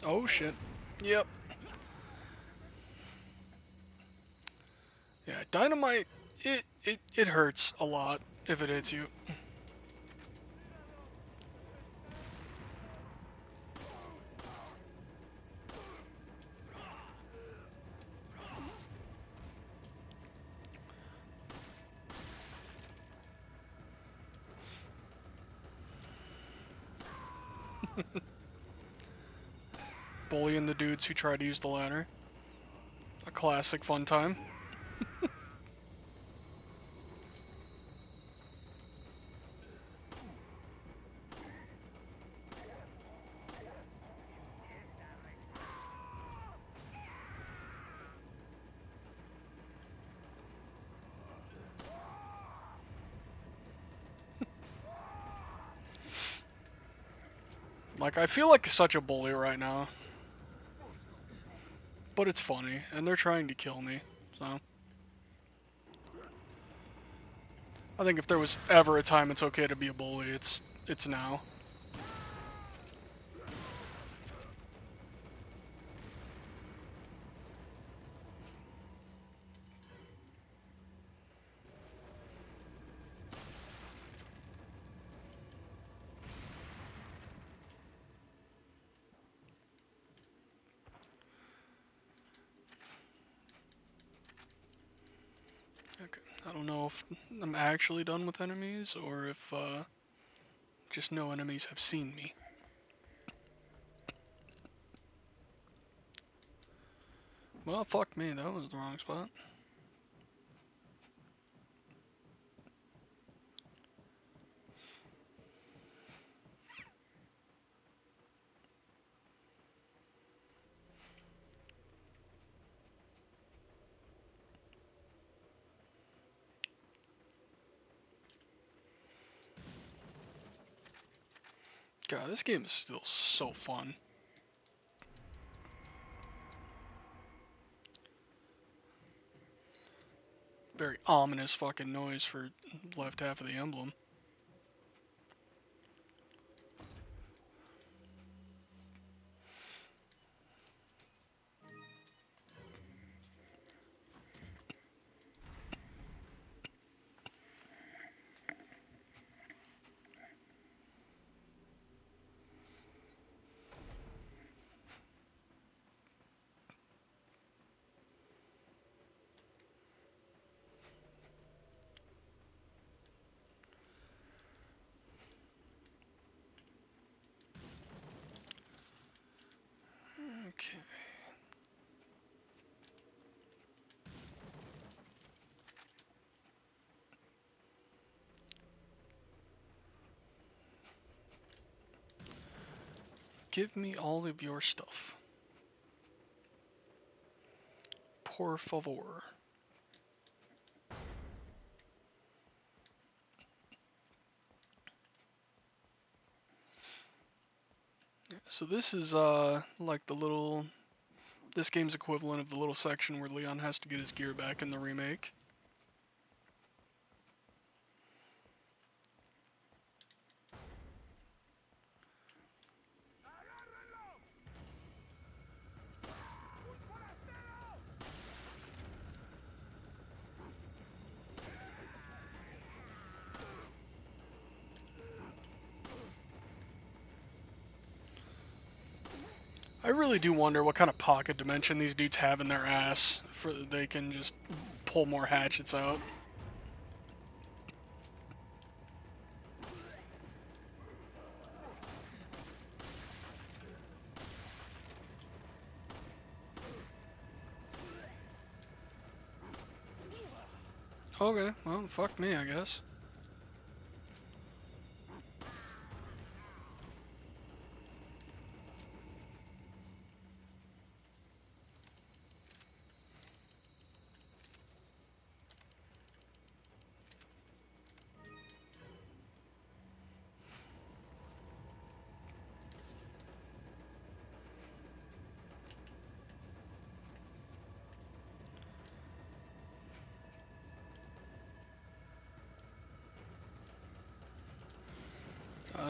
Oh shit. Yep. Yeah, dynamite, it hurts a lot if it hits you. Bullying the dudes who try to use the ladder. A classic fun time. Like, I feel like such a bully right now. But it's funny, and they're trying to kill me, so. I think if there was ever a time it's okay to be a bully, it's now. Okay, I don't know if I'm actually done with enemies, or if, just no enemies have seen me. Well, fuck me, that was the wrong spot. God, this game is still so fun. Very ominous fucking noise for left half of the emblem. Okay. Give me all of your stuff. Por favor. So this is like the little, this game's equivalent of the little section where Leon has to get his gear back in the remake. I really do wonder what kind of pocket dimension these dudes have in their ass for they can just pull more hatchets out. Okay, well, fuck me, I guess.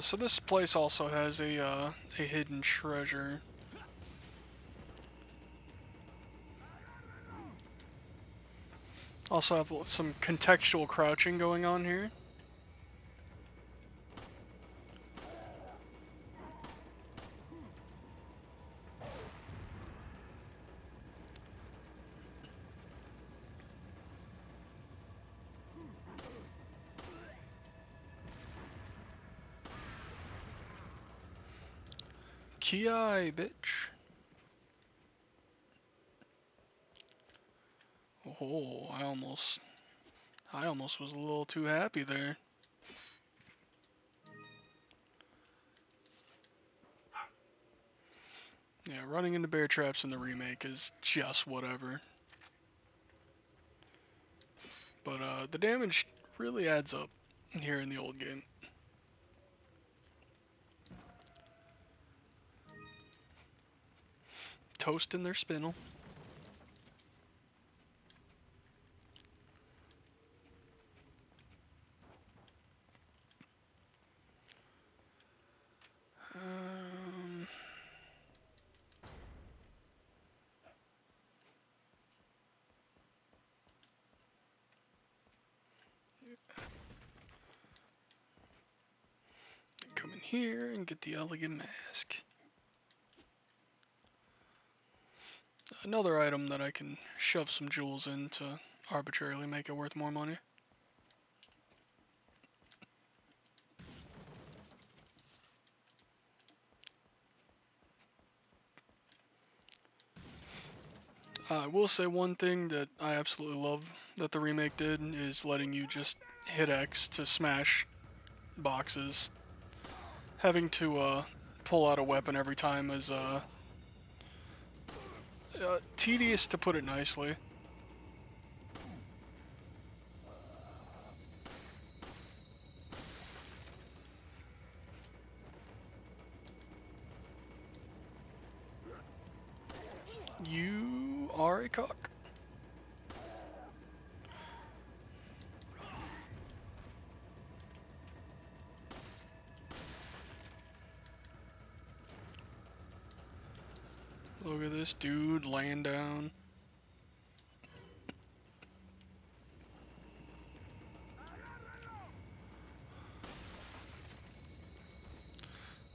So this place also has a hidden treasure. Also have some contextual crouching going on here. Ki, bitch. Oh, I almost was a little too happy there. Yeah, running into bear traps in the remake is just whatever. But the damage really adds up here in the old game. Toasting their spinel. Um, come in here and get the elegant mask. Another item that I can shove some jewels in to arbitrarily make it worth more money. I will say one thing that I absolutely love that the remake did is letting you just hit X to smash boxes. Having to pull out a weapon every time is tedious to put it nicely. You are a cock. Look at this dude laying down.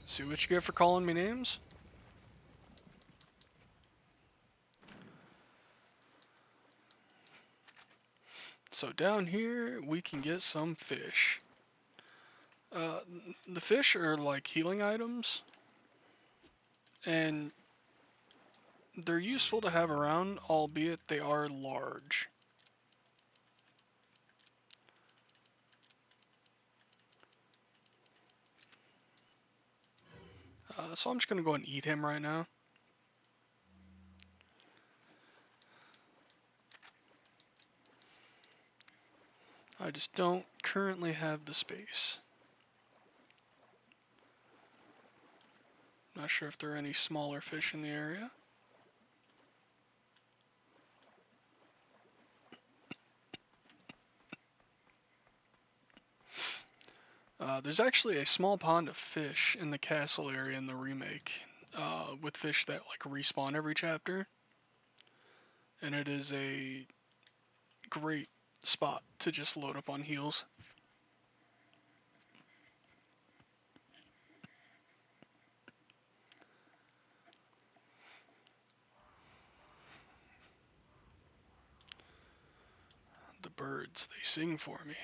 See what you get for calling me names? So down here we can get some fish. Uh, the fish are like healing items, and they're useful to have around, albeit they are large. So I'm just gonna go and eat him right now. I just don't currently have the space. Not sure if there are any smaller fish in the area. There's actually a small pond of fish in the castle area in the remake, with fish that like respawn every chapter, and it is a great spot to just load up on heals. The birds, they sing for me.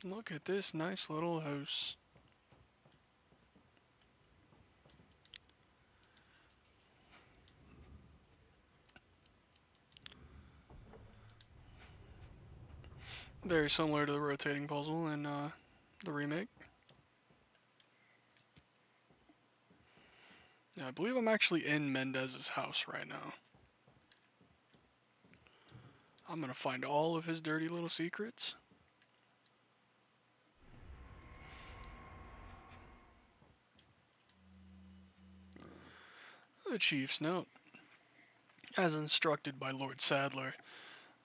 Look at this nice little house. Very similar to the rotating puzzle in the remake. Yeah, I believe I'm actually in Mendez's house right now. I'm gonna find all of his dirty little secrets. The chief's note. As instructed by Lord Sadler,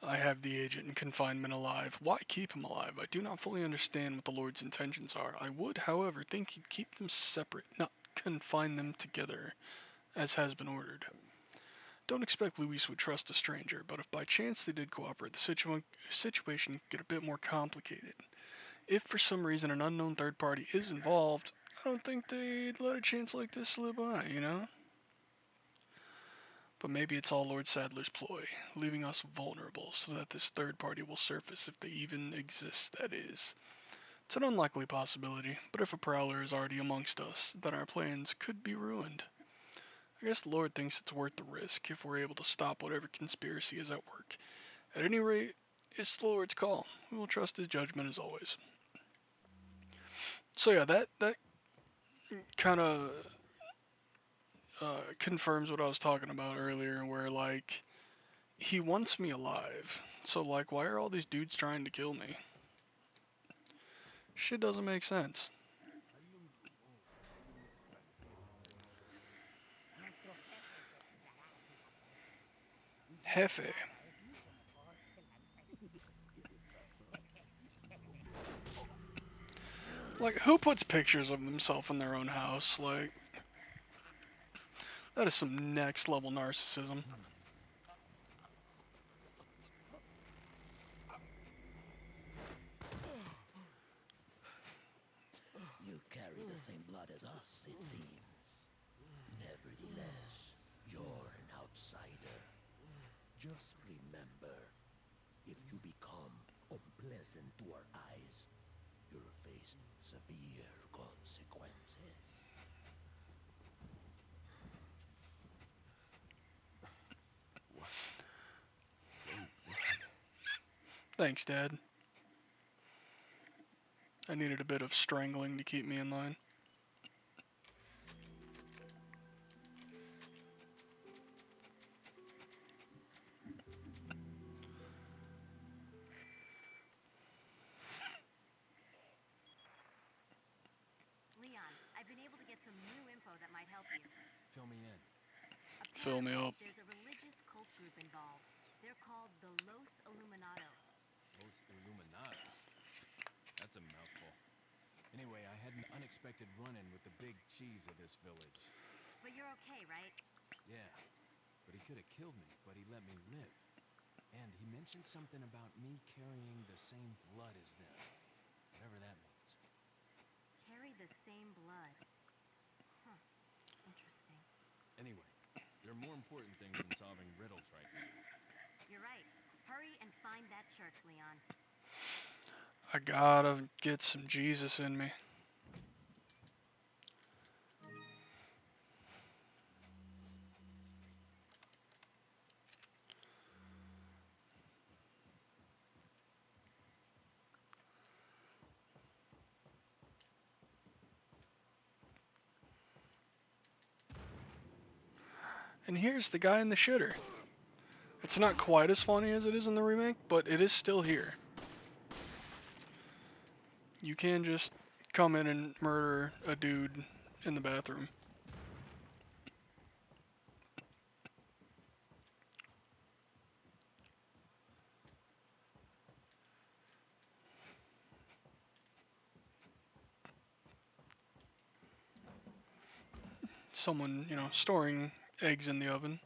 I have the agent in confinement alive. Why keep him alive? I do not fully understand what the Lord's intentions are. I would, however, think he'd keep them separate, not confine them together, as has been ordered. Don't expect Luis would trust a stranger, but if by chance they did cooperate, the situation could get a bit more complicated. If for some reason an unknown third party is involved, I don't think they'd let a chance like this slip by, you know? But maybe it's all Lord Sadler's ploy, leaving us vulnerable so that this third party will surface if they even exist, that is. It's an unlikely possibility, but if a prowler is already amongst us, then our plans could be ruined. I guess the Lord thinks it's worth the risk if we're able to stop whatever conspiracy is at work. At any rate, it's the Lord's call. We will trust his judgment as always. So yeah, that kind of confirms what I was talking about earlier, where like he wants me alive. So like, why are all these dudes trying to kill me? Shit doesn't make sense.
Nuestro jefe se tirará a tu favor. Y ya
Jefe.
nada es mucho mejor que la
Like, who puts pictures of themselves in their own house? Like, that is some next level narcissism.
You carry the same blood as us, it seems. Nevertheless, you're an outsider. Just remember, if you become unpleasant to our eyes, you'll face severe consequences.
What? Same blood.
Thanks, Dad. I needed a bit of strangling to keep me in line.
Leon, I've been able to get some new info that might help you.
Fill me in.
Fill me
Apparently,
up.
there's a religious cult group involved. They're called the Los Illuminados.
Los Illuminados. That's a mouthful. Anyway, I had an unexpected run-in with the big cheese of this village.
But you're okay, right?
Yeah, but he could have killed me, but he let me live. And he mentioned something about me carrying the same blood as them. Whatever that means.
Carry the same blood. Huh. Interesting.
Anyway, there are more important things than solving riddles right now.
You're right. Hurry and find that church, Leon.
I gotta get some Jesus in me. And here's the guy in the shitter. It's not quite as funny as it is in the remake, but it is still here. You can just come in and murder a dude in the bathroom. Someone, storing eggs in the oven.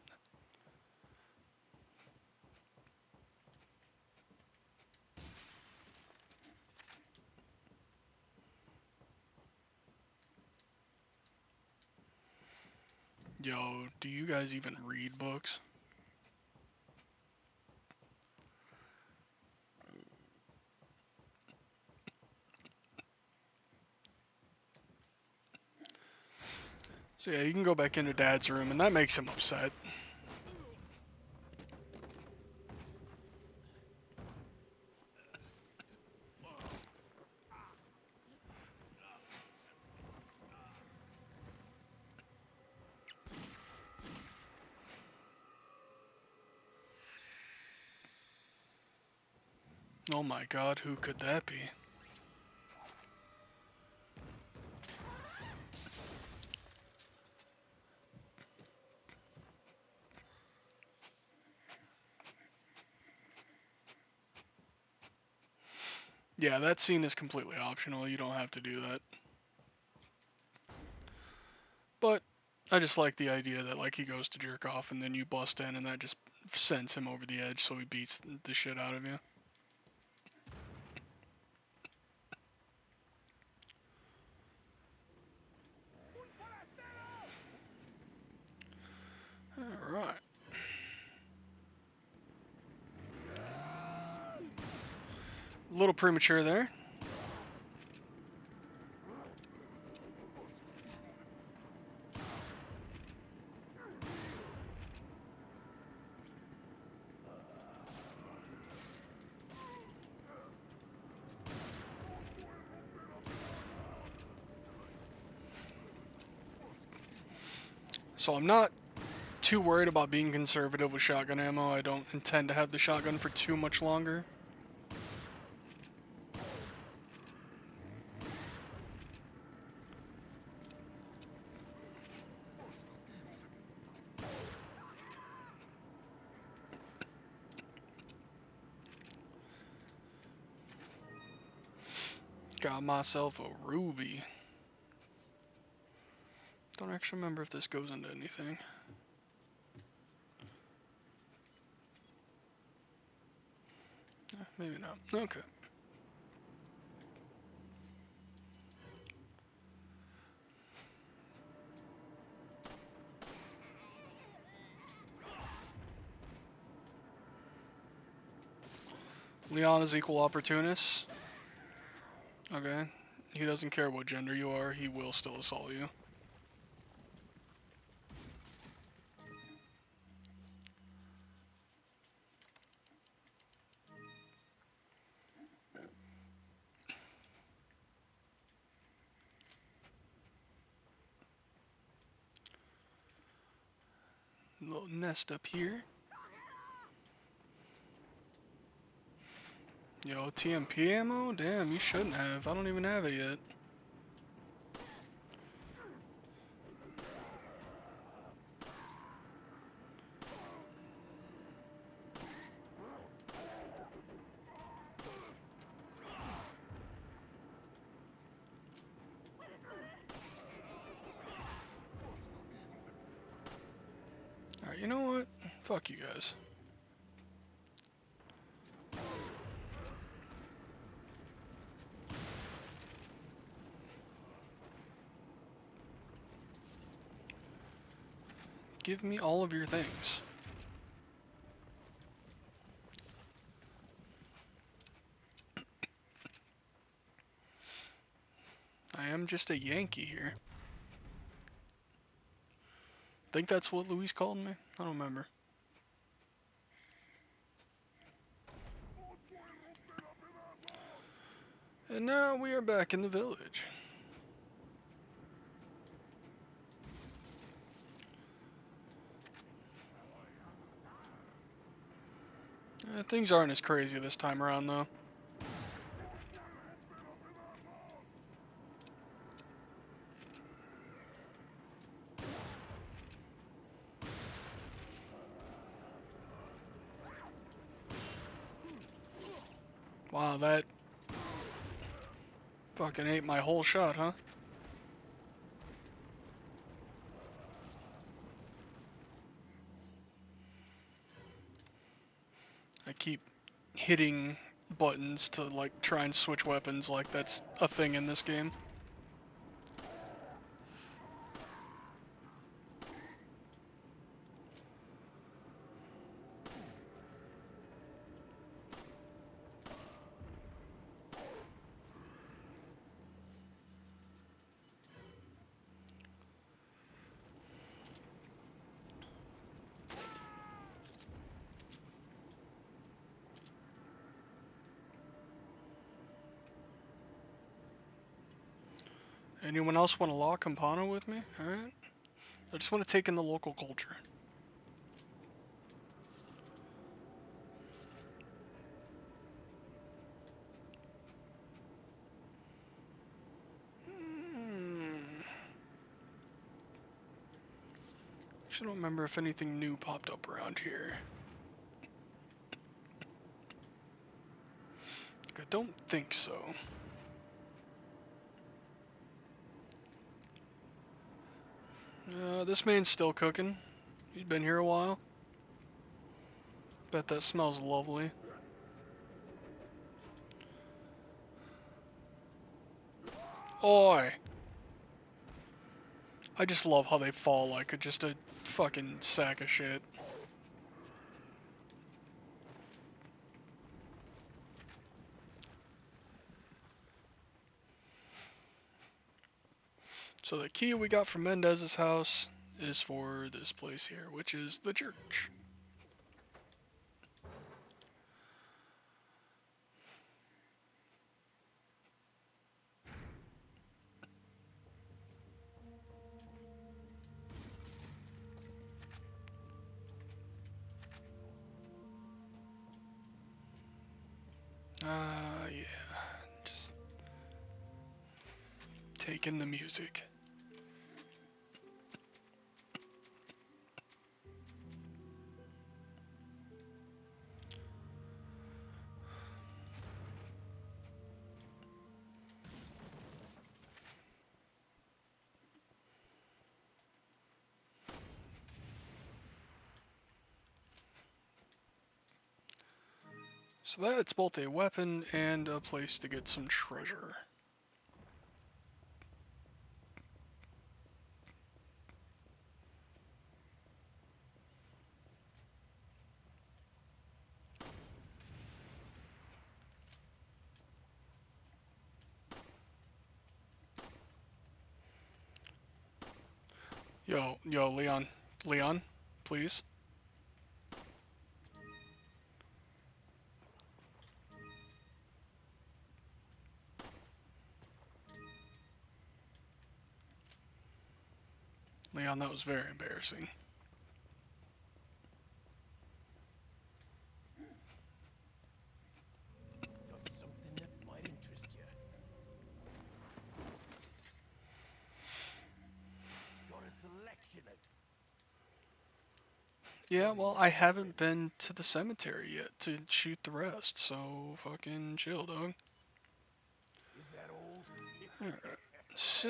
Yo, do you guys even read books? So yeah, you can go back into Dad's room, and that makes him upset. Oh my god, who could that be? Yeah, that scene is completely optional. You don't have to do that. But I just like the idea that like he goes to jerk off and then you bust in and that just sends him over the edge so he beats the shit out of you. Alright. A little premature there. So I'm not too worried about being conservative with shotgun ammo. I don't intend to have the shotgun for too much longer. Got myself a ruby. Don't actually remember if this goes into anything. Maybe not. Okay. Leon is equal opportunist. Okay. He doesn't care what gender you are, he will still assault you. Little nest up here. Yo, TMP ammo? Damn, you shouldn't have. I don't even have it yet. Alright, you know what? Fuck you guys. Give me all of your things. I am just a Yankee here. Think that's what Luis called me? I don't remember. And now we are back in the village. Things aren't as crazy this time around, though. Wow, that fucking ate my whole shot, huh? I keep hitting buttons to like try and switch weapons like that's a thing in this game. Anyone else want to law Campana with me? Alright. I just want to take in the local culture. Actually, don't remember if anything new popped up around here. I don't think so. This man's still cooking. He's been here a while. Bet that smells lovely. Oi! I just love how they fall like just a fucking sack of shit. So the key we got from Mendez's house is for this place here, which is the church. Yeah. Just take in the music. So that's both a weapon and a place to get some treasure. Yo, Leon. Leon, please. Leon, that was very embarrassing.
Got something that might interest you. Got a selection of
Yeah, well, I haven't been to the cemetery yet to shoot the rest, so fucking chill, dog.
is that old?
So,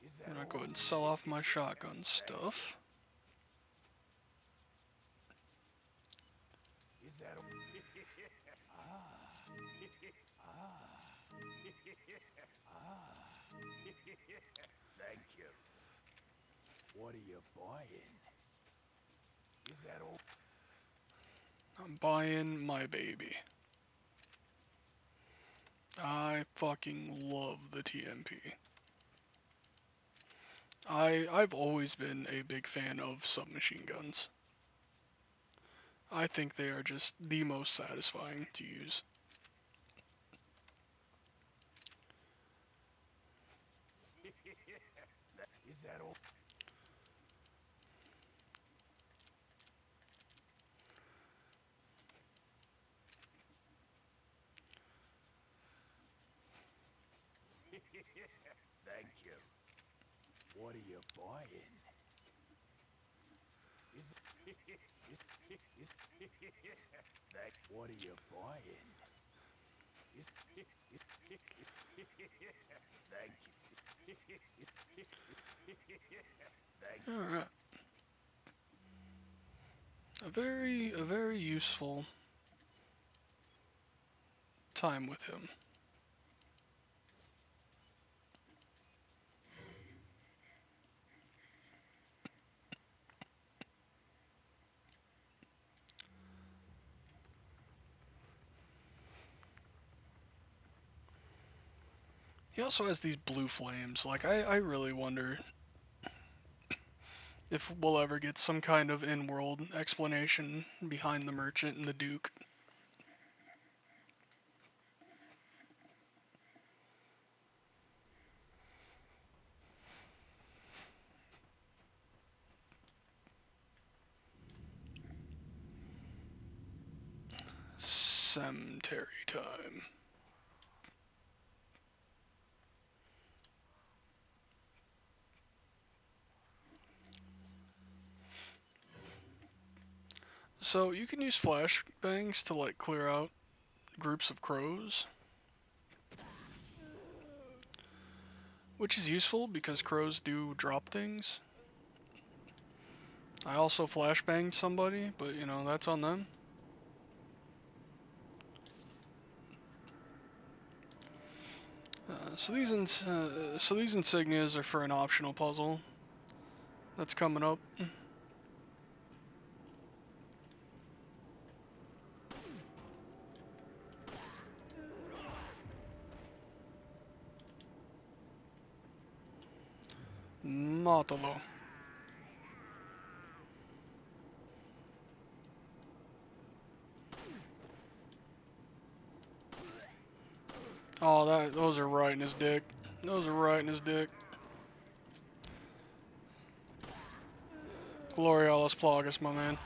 Is
I'm
that
gonna go ahead
old?
and sell off my shotgun stuff.
Is that old? Thank you. What are you buying? Is that old?
I'm buying my baby. I fucking love the TMP. I've always been a big fan of submachine guns. I think they are just the most satisfying to use.
Is that old? Thank you. What are you buying? Is that what are you buying? Is thank you. Thank you.
Alright. A very useful time with him. He also has these blue flames. Like, I really wonder if we'll ever get some kind of in-world explanation behind the merchant and the duke. Cemetery time. So you can use flashbangs to like clear out groups of crows, which is useful because crows do drop things. I also flashbanged somebody, but you know, that's on them. So these insignias are for an optional puzzle that's coming up. Mátalo. Oh, those are right in his dick. Those are right in his dick. Gloria las plagas, my man.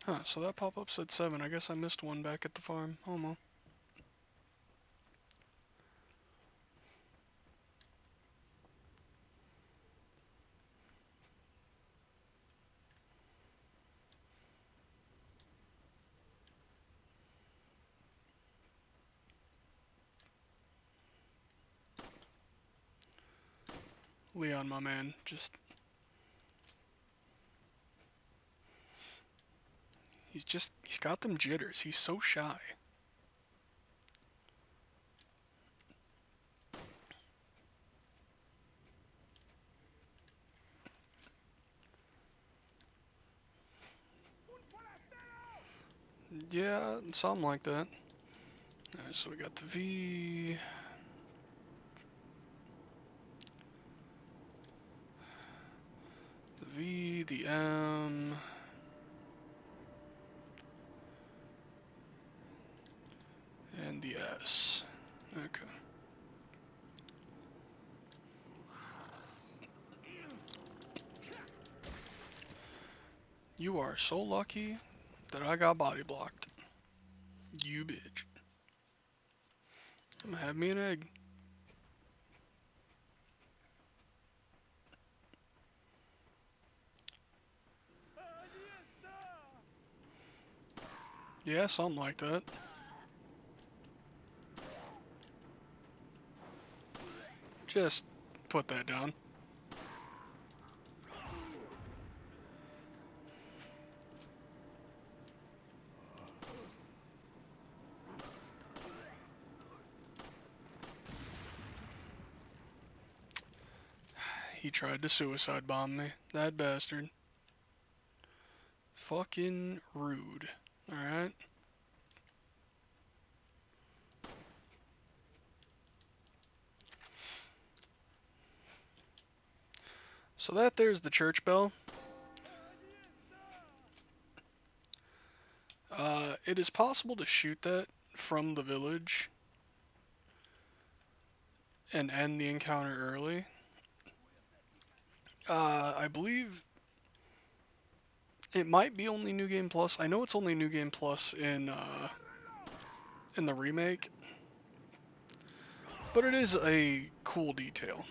Huh, so that pop-up said 7. I guess I missed one back at the farm. Oh well. Leon, my man, he's got them jitters. He's so shy. Yeah, something like that. Alright, so we got the V. The V, the M. And the S. Okay. You are so lucky that I got body blocked. You bitch. I'm gonna have me an egg. Yeah, something like that. Just put that down. He tried to suicide bomb me. That bastard. Fucking rude. Alright. So that there's the church bell. It is possible to shoot that from the village and end the encounter early. I believe it might be only New Game Plus. I know it's only New Game Plus in the remake, but it is a cool detail.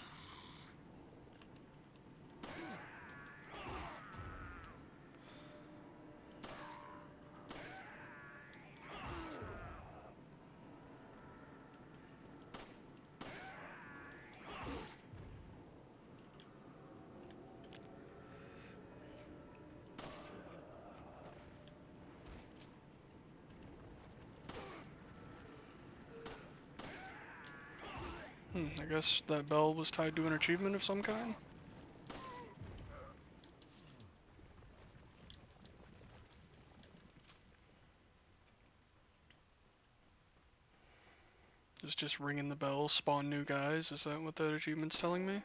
I guess that bell was tied to an achievement of some kind. Is just ringing the bell, spawn new guys. Is that what that achievement's telling me?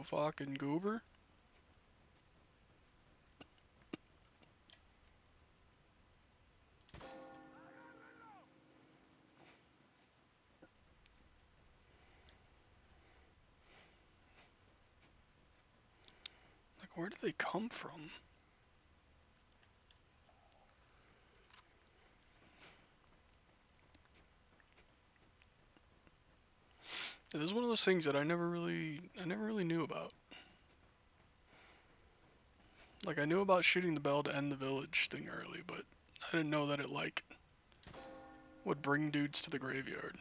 fucking goober. Like, where do they come from? This is one of those things that I never really knew about. Like, I knew about shooting the bell to end the village thing early, but I didn't know that it, like, would bring dudes to the graveyard.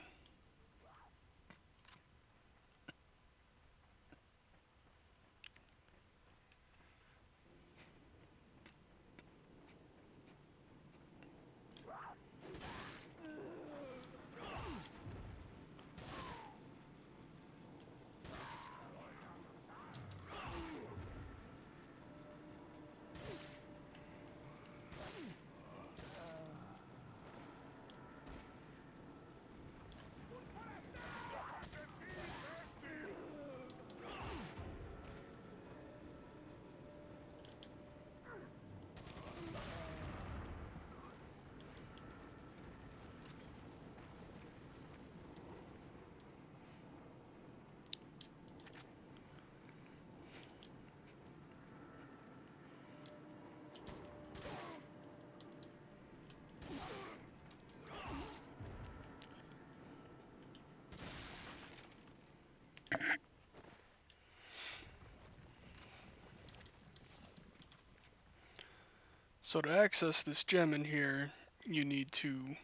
So to access this gem in here, you need to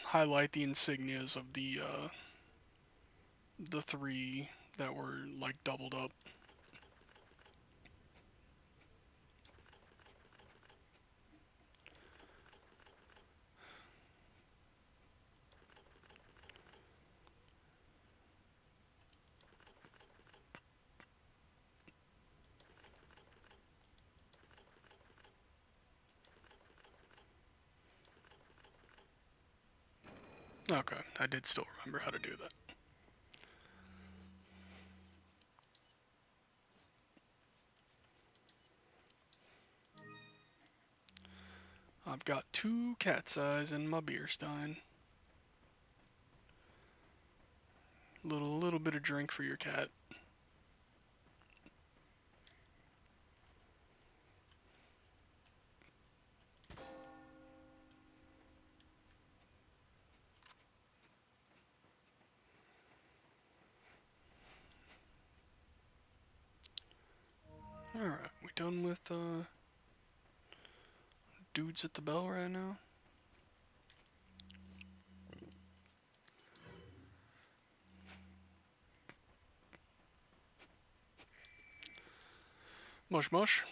highlight the insignias of the three that were like doubled up. Okay, I did still remember how to do that. I've got 2 cat's eyes in my beer stein. Little bit of drink for your cat. Alright, we done with dudes at the bell right now? Mush mush.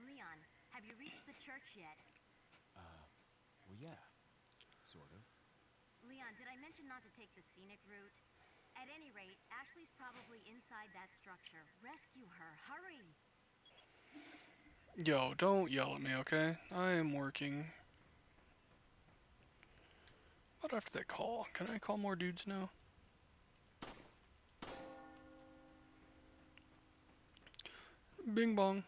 Leon, have you reached the church yet?
Well, yeah. Sort of.
Leon, did I mention not to take the scenic route? At any rate, Ashley's probably inside that structure. Rescue her, hurry!
Yo, don't yell at me, okay? I am working. What after that call? Can I call more dudes now? Bing bong.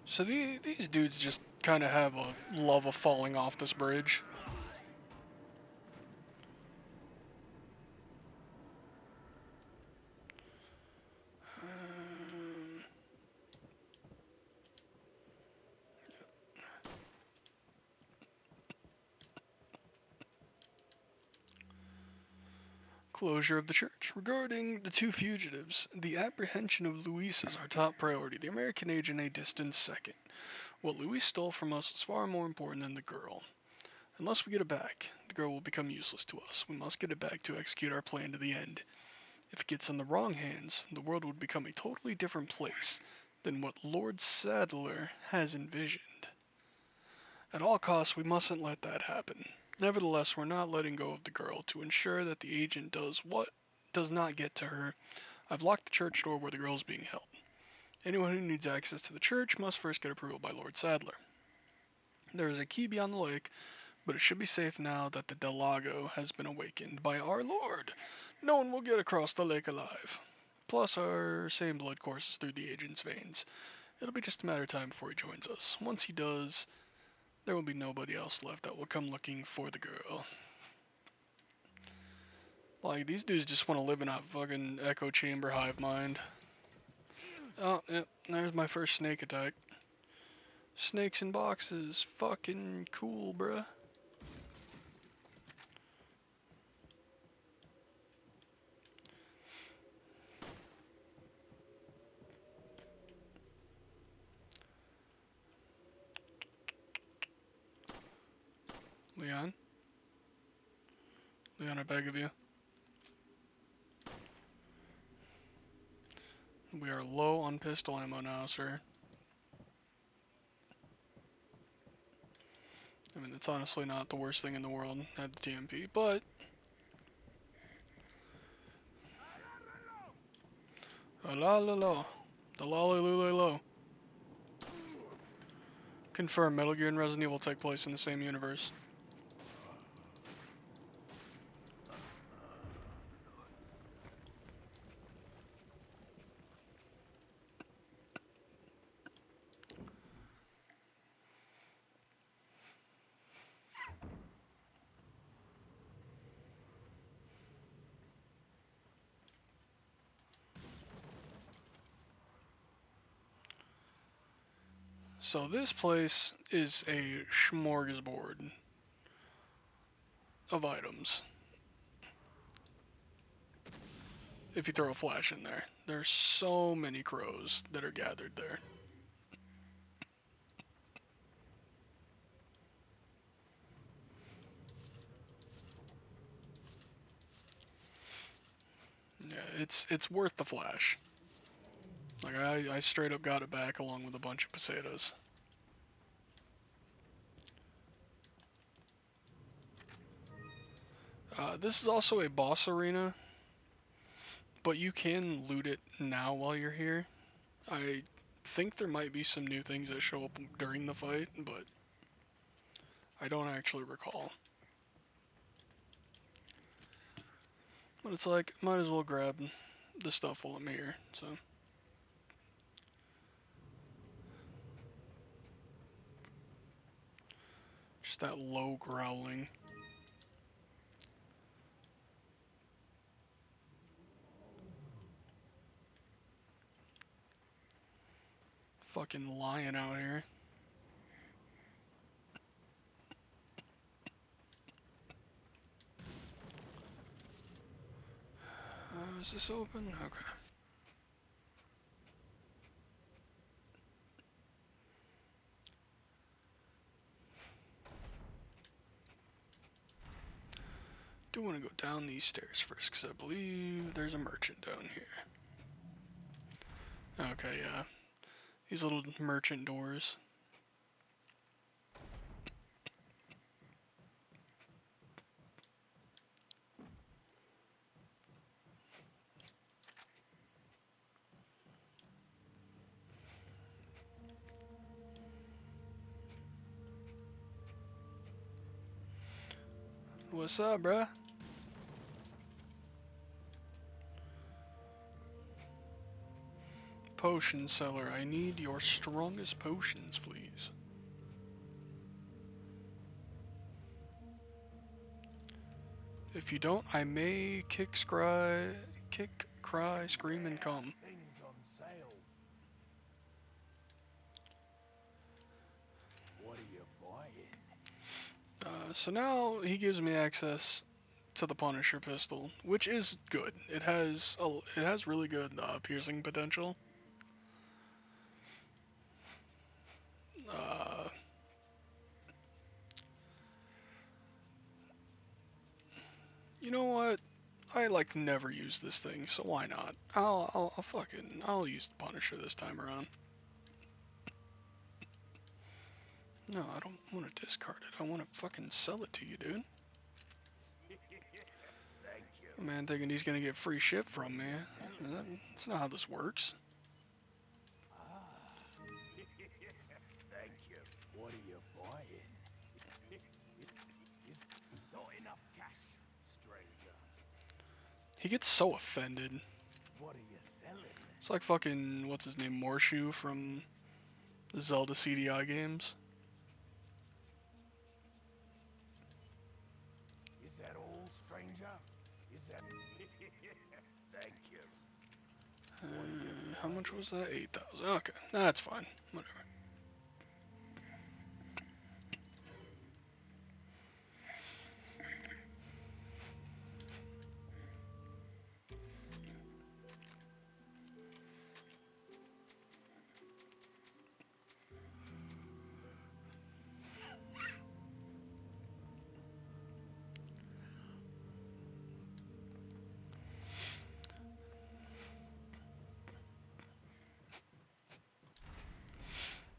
So these dudes just kind of have a love of falling off this bridge. Closure of the church. Regarding the 2 fugitives, the apprehension of Luis is our top priority, the American agent a distant second. What Luis stole from us is far more important than the girl. Unless we get it back, the girl will become useless to us. We must get it back to execute our plan to the end. If it gets in the wrong hands, the world would become a totally different place than what Lord Sadler has envisioned. At all costs, we mustn't let that happen. Nevertheless, we're not letting go of the girl. To ensure that the agent does what does not get to her, I've locked the church door where the girl is being held. Anyone who needs access to the church must first get approval by Lord Sadler. There is a key beyond the lake, but it should be safe now that the Del Lago has been awakened by our Lord. No one will get across the lake alive. Plus, our same blood courses through the agent's veins. It'll be just a matter of time before he joins us. Once he does, there will be nobody else left that will come looking for the girl. Like, these dudes just want to live in a fucking echo chamber hive mind. Oh, yep, there's my first snake attack. Snakes in boxes. Fucking cool, bruh. Leon? Leon, I beg of you. We are low on pistol ammo now, sir. I mean, it's honestly not the worst thing in the world at the TMP, but... La la la. The lolly lule low. Confirm Metal Gear and Resident Evil take place in the same universe. So this place is a smorgasbord of items. If you throw a flash in there. There's so many crows that are gathered there. Yeah, it's worth the flash. Like, I straight up got it back along with a bunch of pesetas. This is also a boss arena, but you can loot it now while you're here. I think there might be some new things that show up during the fight, but I don't actually recall. But it's like, might as well grab the stuff while I'm here, so. Just that low growling. Fucking lion out here. Is this open? Okay. Do want to go down these stairs first, because I believe there's a merchant down here. Okay, yeah. These little merchant doors. What's up, bruh? Potion seller, I need your strongest potions, please. If you don't, I may kick, cry, scream, and come.
Things on sale. What are you buying?
So now he gives me access to the Punisher pistol, which is good. It has really good piercing potential. Uh, you know what? I like never use this thing, so why not? I'll use the Punisher this time around. No, I don't want to discard it. I want to fucking sell it to you, dude.
Thank you.
Man, thinking he's gonna get free shit
What are
from me.
you selling?
That's not how this works.
Ah. Thank you. What are you buying? Is not enough cash, stranger.
He gets so offended.
What are you selling?
It's like fucking, what's his name, Morshu from the Zelda CDI games.
Is that all, stranger? Is that... Thank you. What are you
How much
buying?
was that? 8,000. Okay, that's fine. Whatever.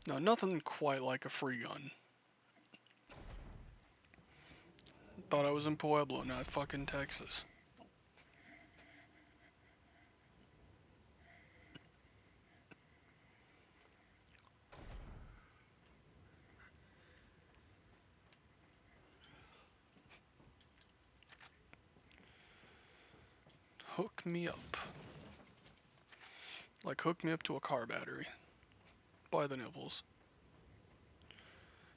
No, nothing quite like a free gun. Thought I was in Pueblo, not fucking Texas. Hook me up. Like hook me up to a car battery. By the nipples.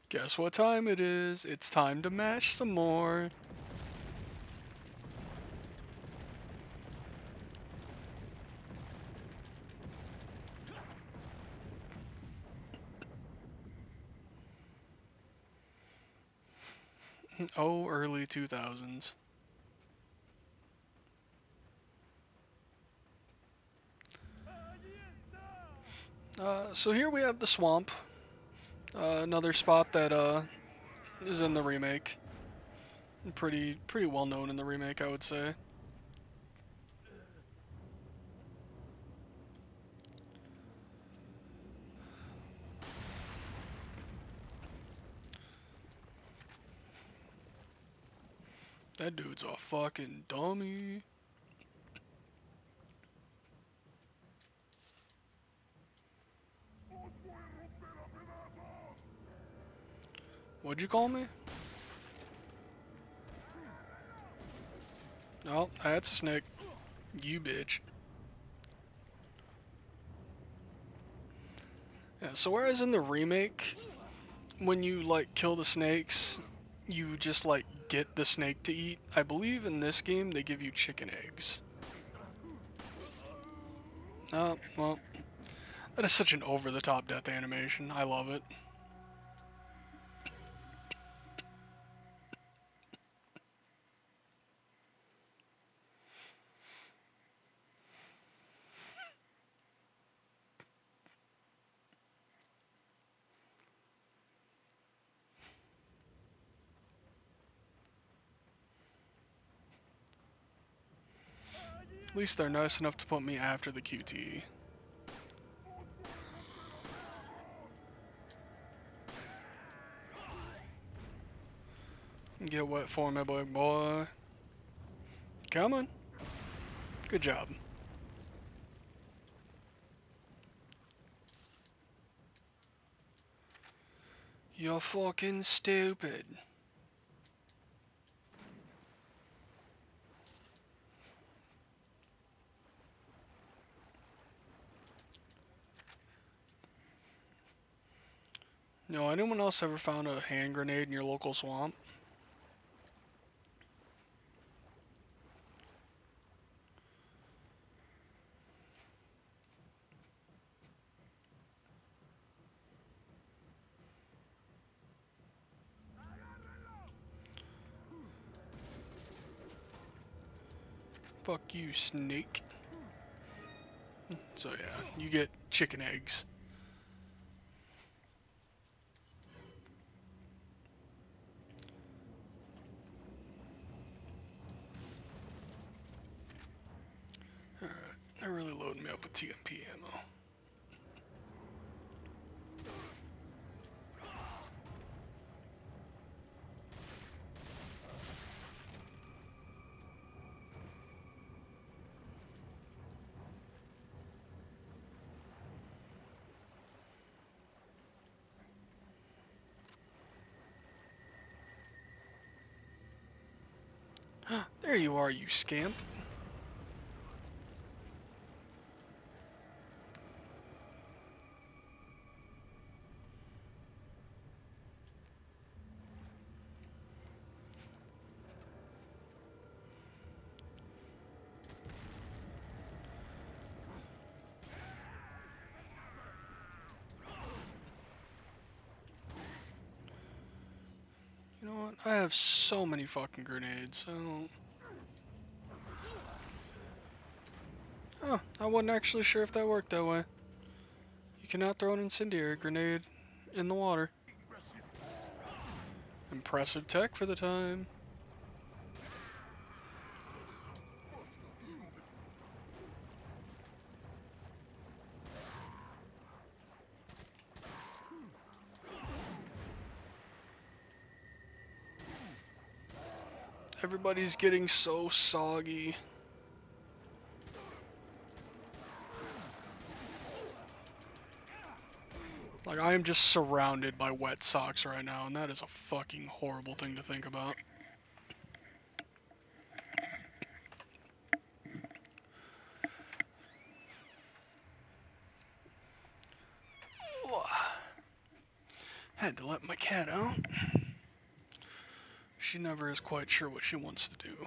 Guess what time it is? It's time to mash some more. Oh, early 2000s. So here we have the swamp. Another spot that is in the remake. Pretty well known in the remake, I would say. That dude's a fucking dummy. What'd you call me? Oh, that's a snake. You bitch. Yeah, so whereas in the remake, when you like kill the snakes, you just like get the snake to eat. I believe in this game they give you chicken eggs. Oh, well, that is such an over-the-top death animation. I love it. At least they're nice enough to put me after the QTE. Get wet for me, big boy. Come on. Good job. You're fucking stupid. No, anyone else ever found a hand grenade in your local swamp? Fuck you, snake. So yeah, you get chicken eggs. Alright, they're really loading me up with TMP ammo. There you are, you scamp. You know what? I have so many fucking grenades. Oh, I wasn't actually sure if that worked that way. You cannot throw an incendiary grenade in the water. Impressive tech for the time. Everybody's getting so soggy. Like, I am just surrounded by wet socks right now, and that is a fucking horrible thing to think about. Had to let my cat out. She never is quite sure what she wants to do.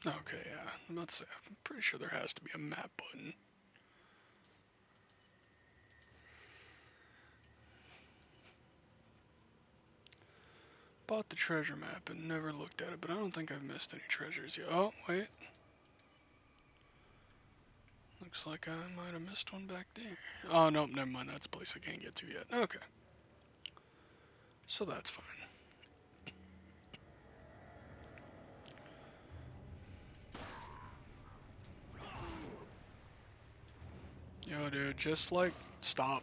Okay, yeah. Let's say, I'm pretty sure there has to be a map button. Bought the treasure map and never looked at it, but I don't think I've missed any treasures yet. Oh, wait. Looks like I might have missed one back there. Oh, nope, never mind. That's a place I can't get to yet. Okay. So that's fine. Yo, dude, just like, stop.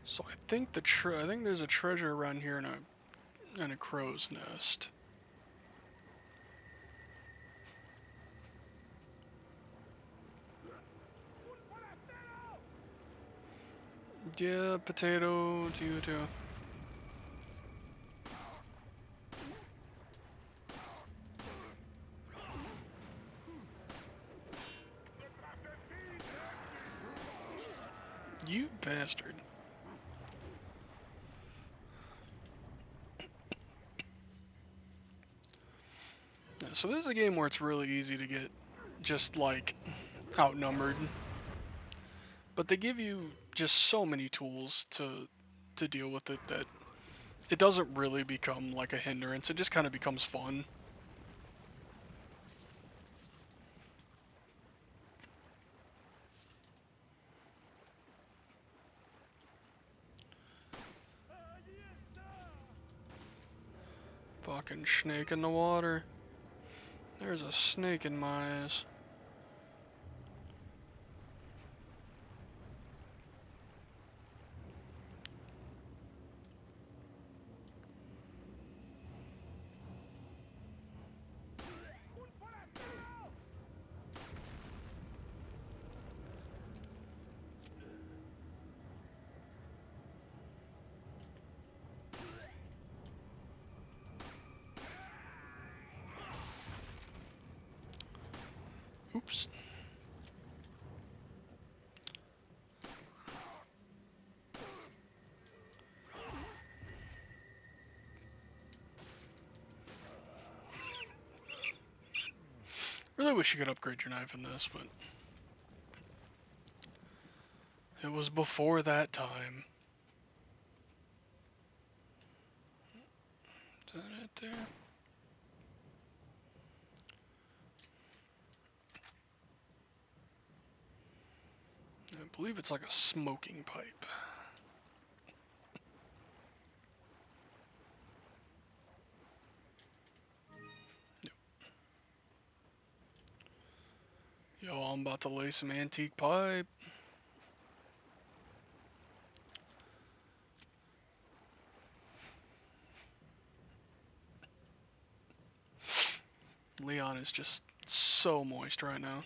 So I think I think there's a treasure around here in a crow's nest. Yeah, potato to you too. You bastard. Yeah, so this is a game where it's really easy to get just like outnumbered, but they give you just so many tools to deal with it that it doesn't really become like a hindrance. It just kind of becomes fun. Fucking snake in the water. There's a snake in my eyes. Oops. Really wish you could upgrade your knife in this, but it was before that time. Is that it there? believe it's like a smoking pipe. Yo, I'm about to lay some antique pipe. Leon is just so moist right now.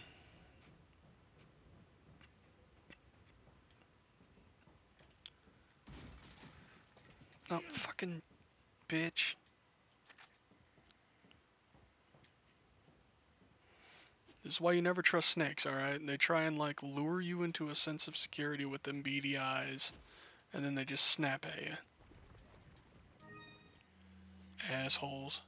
Oh, fucking bitch. This is why you never trust snakes, alright? They try and, like, lure you into a sense of security with them beady eyes, and then they just snap at you. Assholes.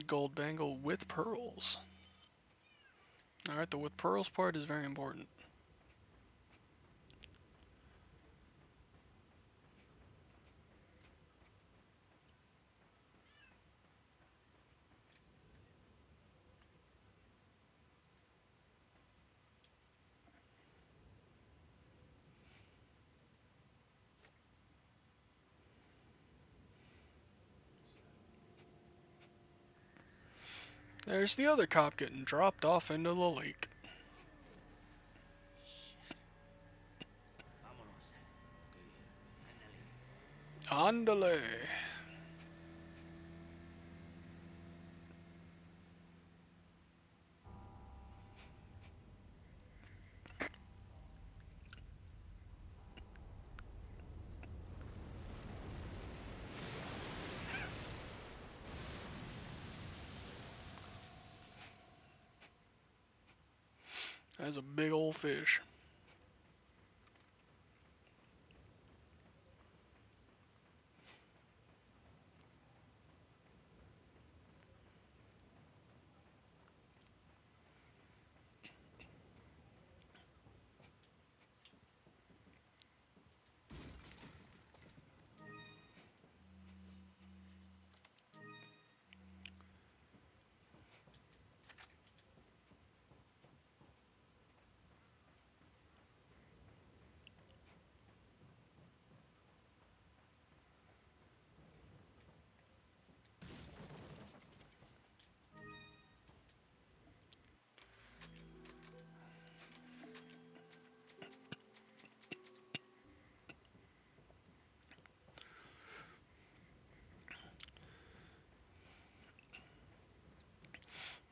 Gold bangle with pearls. Alright, the with pearls part is very important. There's the other cop getting dropped off into the lake.
Shit. Vámonos. Okay. Ándale.
Andale. That's a big old fish.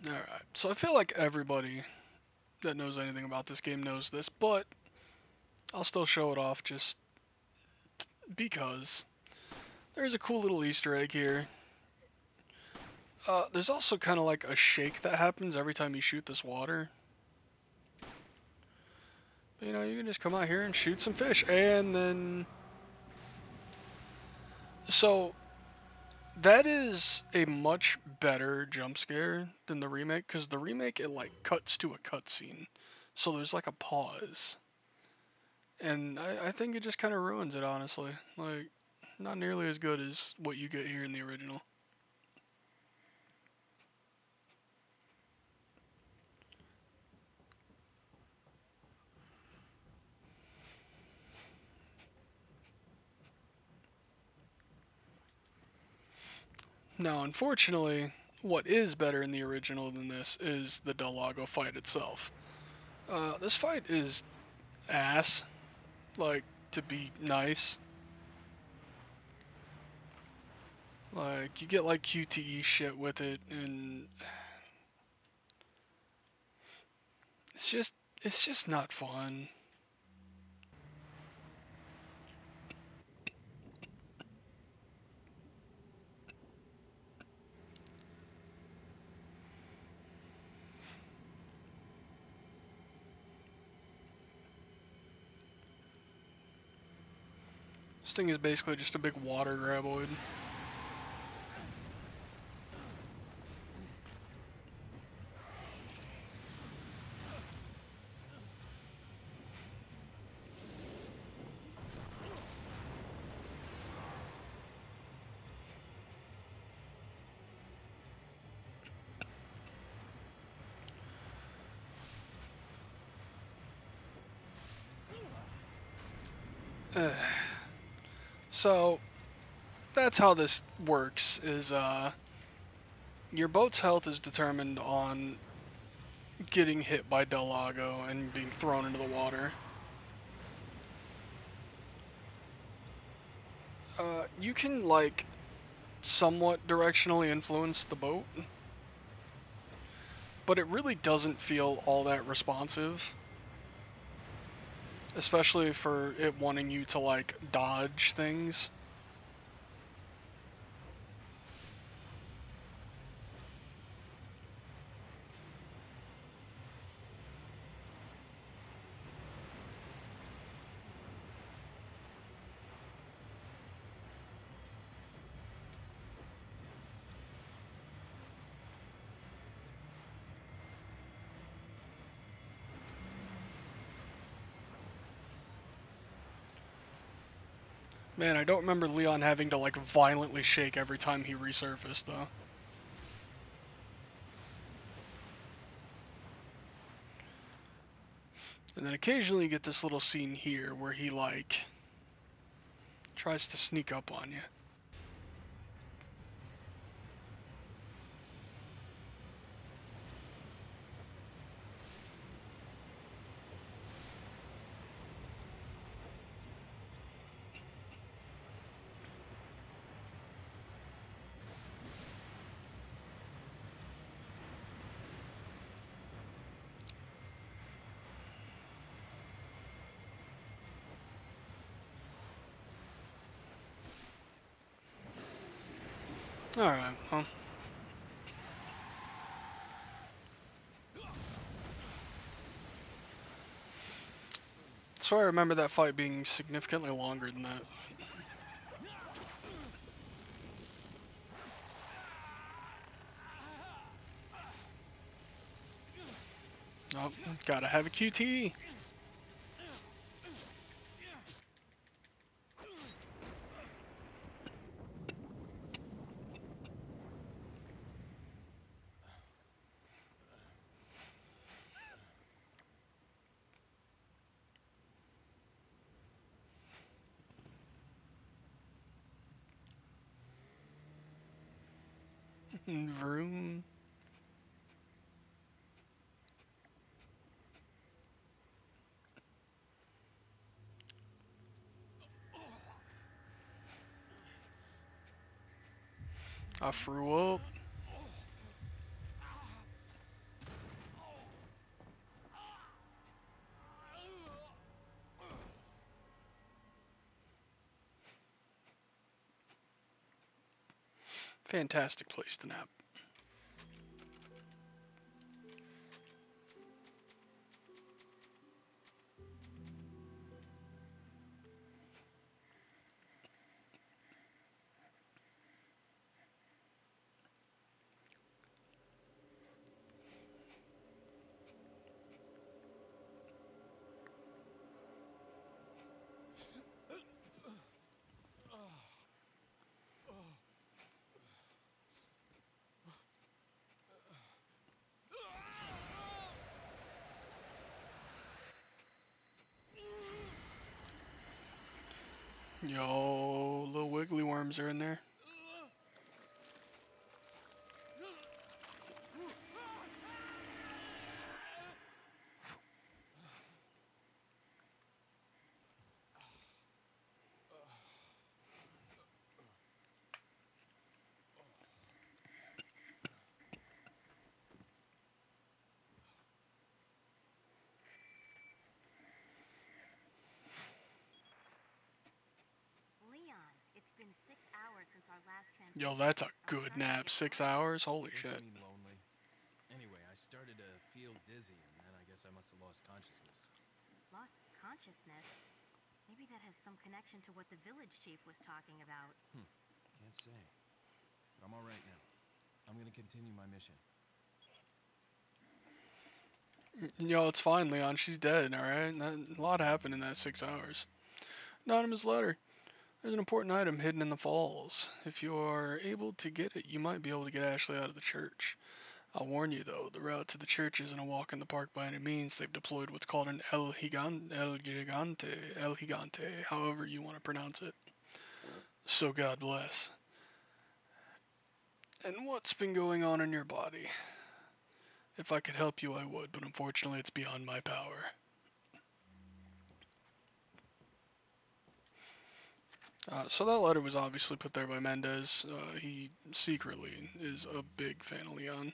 Alright, so I feel like everybody that knows anything about this game knows this, but I'll still show it off just because. There's a cool little Easter egg here. There's also kind of like a shake that happens every time you shoot this water. You know, you can just come out here and shoot some fish, and then... So, that is a much better jump scare than the remake, because the remake, it like cuts to a cutscene. So there's like a pause. And I think it just kind of ruins it, honestly. Like, not nearly as good as what you get here in the original. Now, unfortunately, what is better in the original than this is the Del Lago fight itself. This fight is ass, like, to be nice. Like, you get like QTE shit with it, and it's just not fun. This thing is basically just a big water graboid. So that's how this works. Is your boat's health is determined on getting hit by Del Lago and being thrown into the water. You can like somewhat directionally influence the boat, but it really doesn't feel all that responsive, especially for it wanting you to like dodge things. Man, I don't remember Leon having to like violently shake every time he resurfaced though. And then occasionally you get this little scene here where he like tries to sneak up on you. Alright, well. So I remember that fight being significantly longer than that. Oh, gotta have a QT. Vroom. I threw up. Fantastic place to nap. Yo, little wiggly worms are in there.
Leon, it's been 6 hours since our last
Yo,
transmission.
that's a
I'm
good
starting to
nap.
get
6 hours? Holy
Don't you
shit.
mean lonely? Anyway, I started to feel dizzy, and then I guess I must have lost consciousness.
lost consciousness. Maybe that has some connection to what the village chief was talking about.
Can't say. But I'm alright now. I'm gonna continue my mission.
It's fine, Leon. She's dead, alright? A lot happened in that 6 hours. Anonymous letter. There's an important item hidden in the falls. If you are able to get it, you might be able to get Ashley out of the church. I'll warn you though, the route to the church isn't a walk in the park by any means. They've deployed what's called an El Gigante, however you want to pronounce it. So God bless. And what's been going on in your body? If I could help you, I would, but unfortunately it's beyond my power. So that letter was obviously put there by Mendez. He secretly is a big fan of Leon.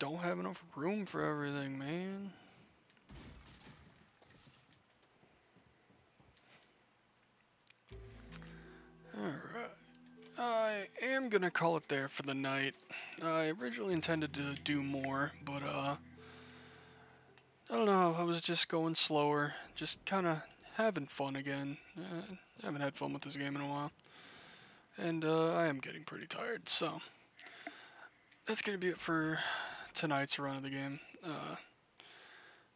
Don't have enough room for everything, man. Alright. I am gonna call it there for the night. I originally intended to do more, but I don't know, I was just going slower, just kinda having fun again. I haven't had fun with this game in a while. And I am getting pretty tired, so that's gonna be it for tonight's run of the game.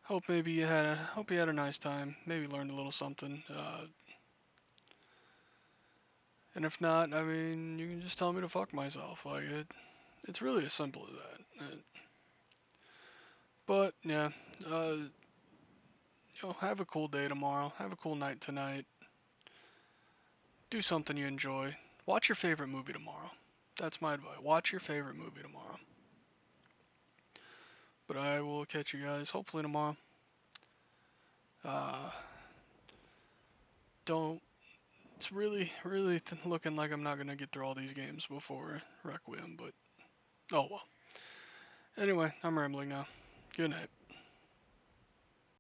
Hope you had a nice time. Maybe learned a little something. And if not, I mean, you can just tell me to fuck myself. It's really as simple as that. But yeah, have a cool day tomorrow. Have a cool night tonight. Do something you enjoy. Watch your favorite movie tomorrow. That's my advice. Watch your favorite movie tomorrow. But I will catch you guys hopefully tomorrow. Uh, don't. It's really looking like I'm not gonna get through all these games before Requiem. But oh well. Anyway, I'm rambling now. Good night.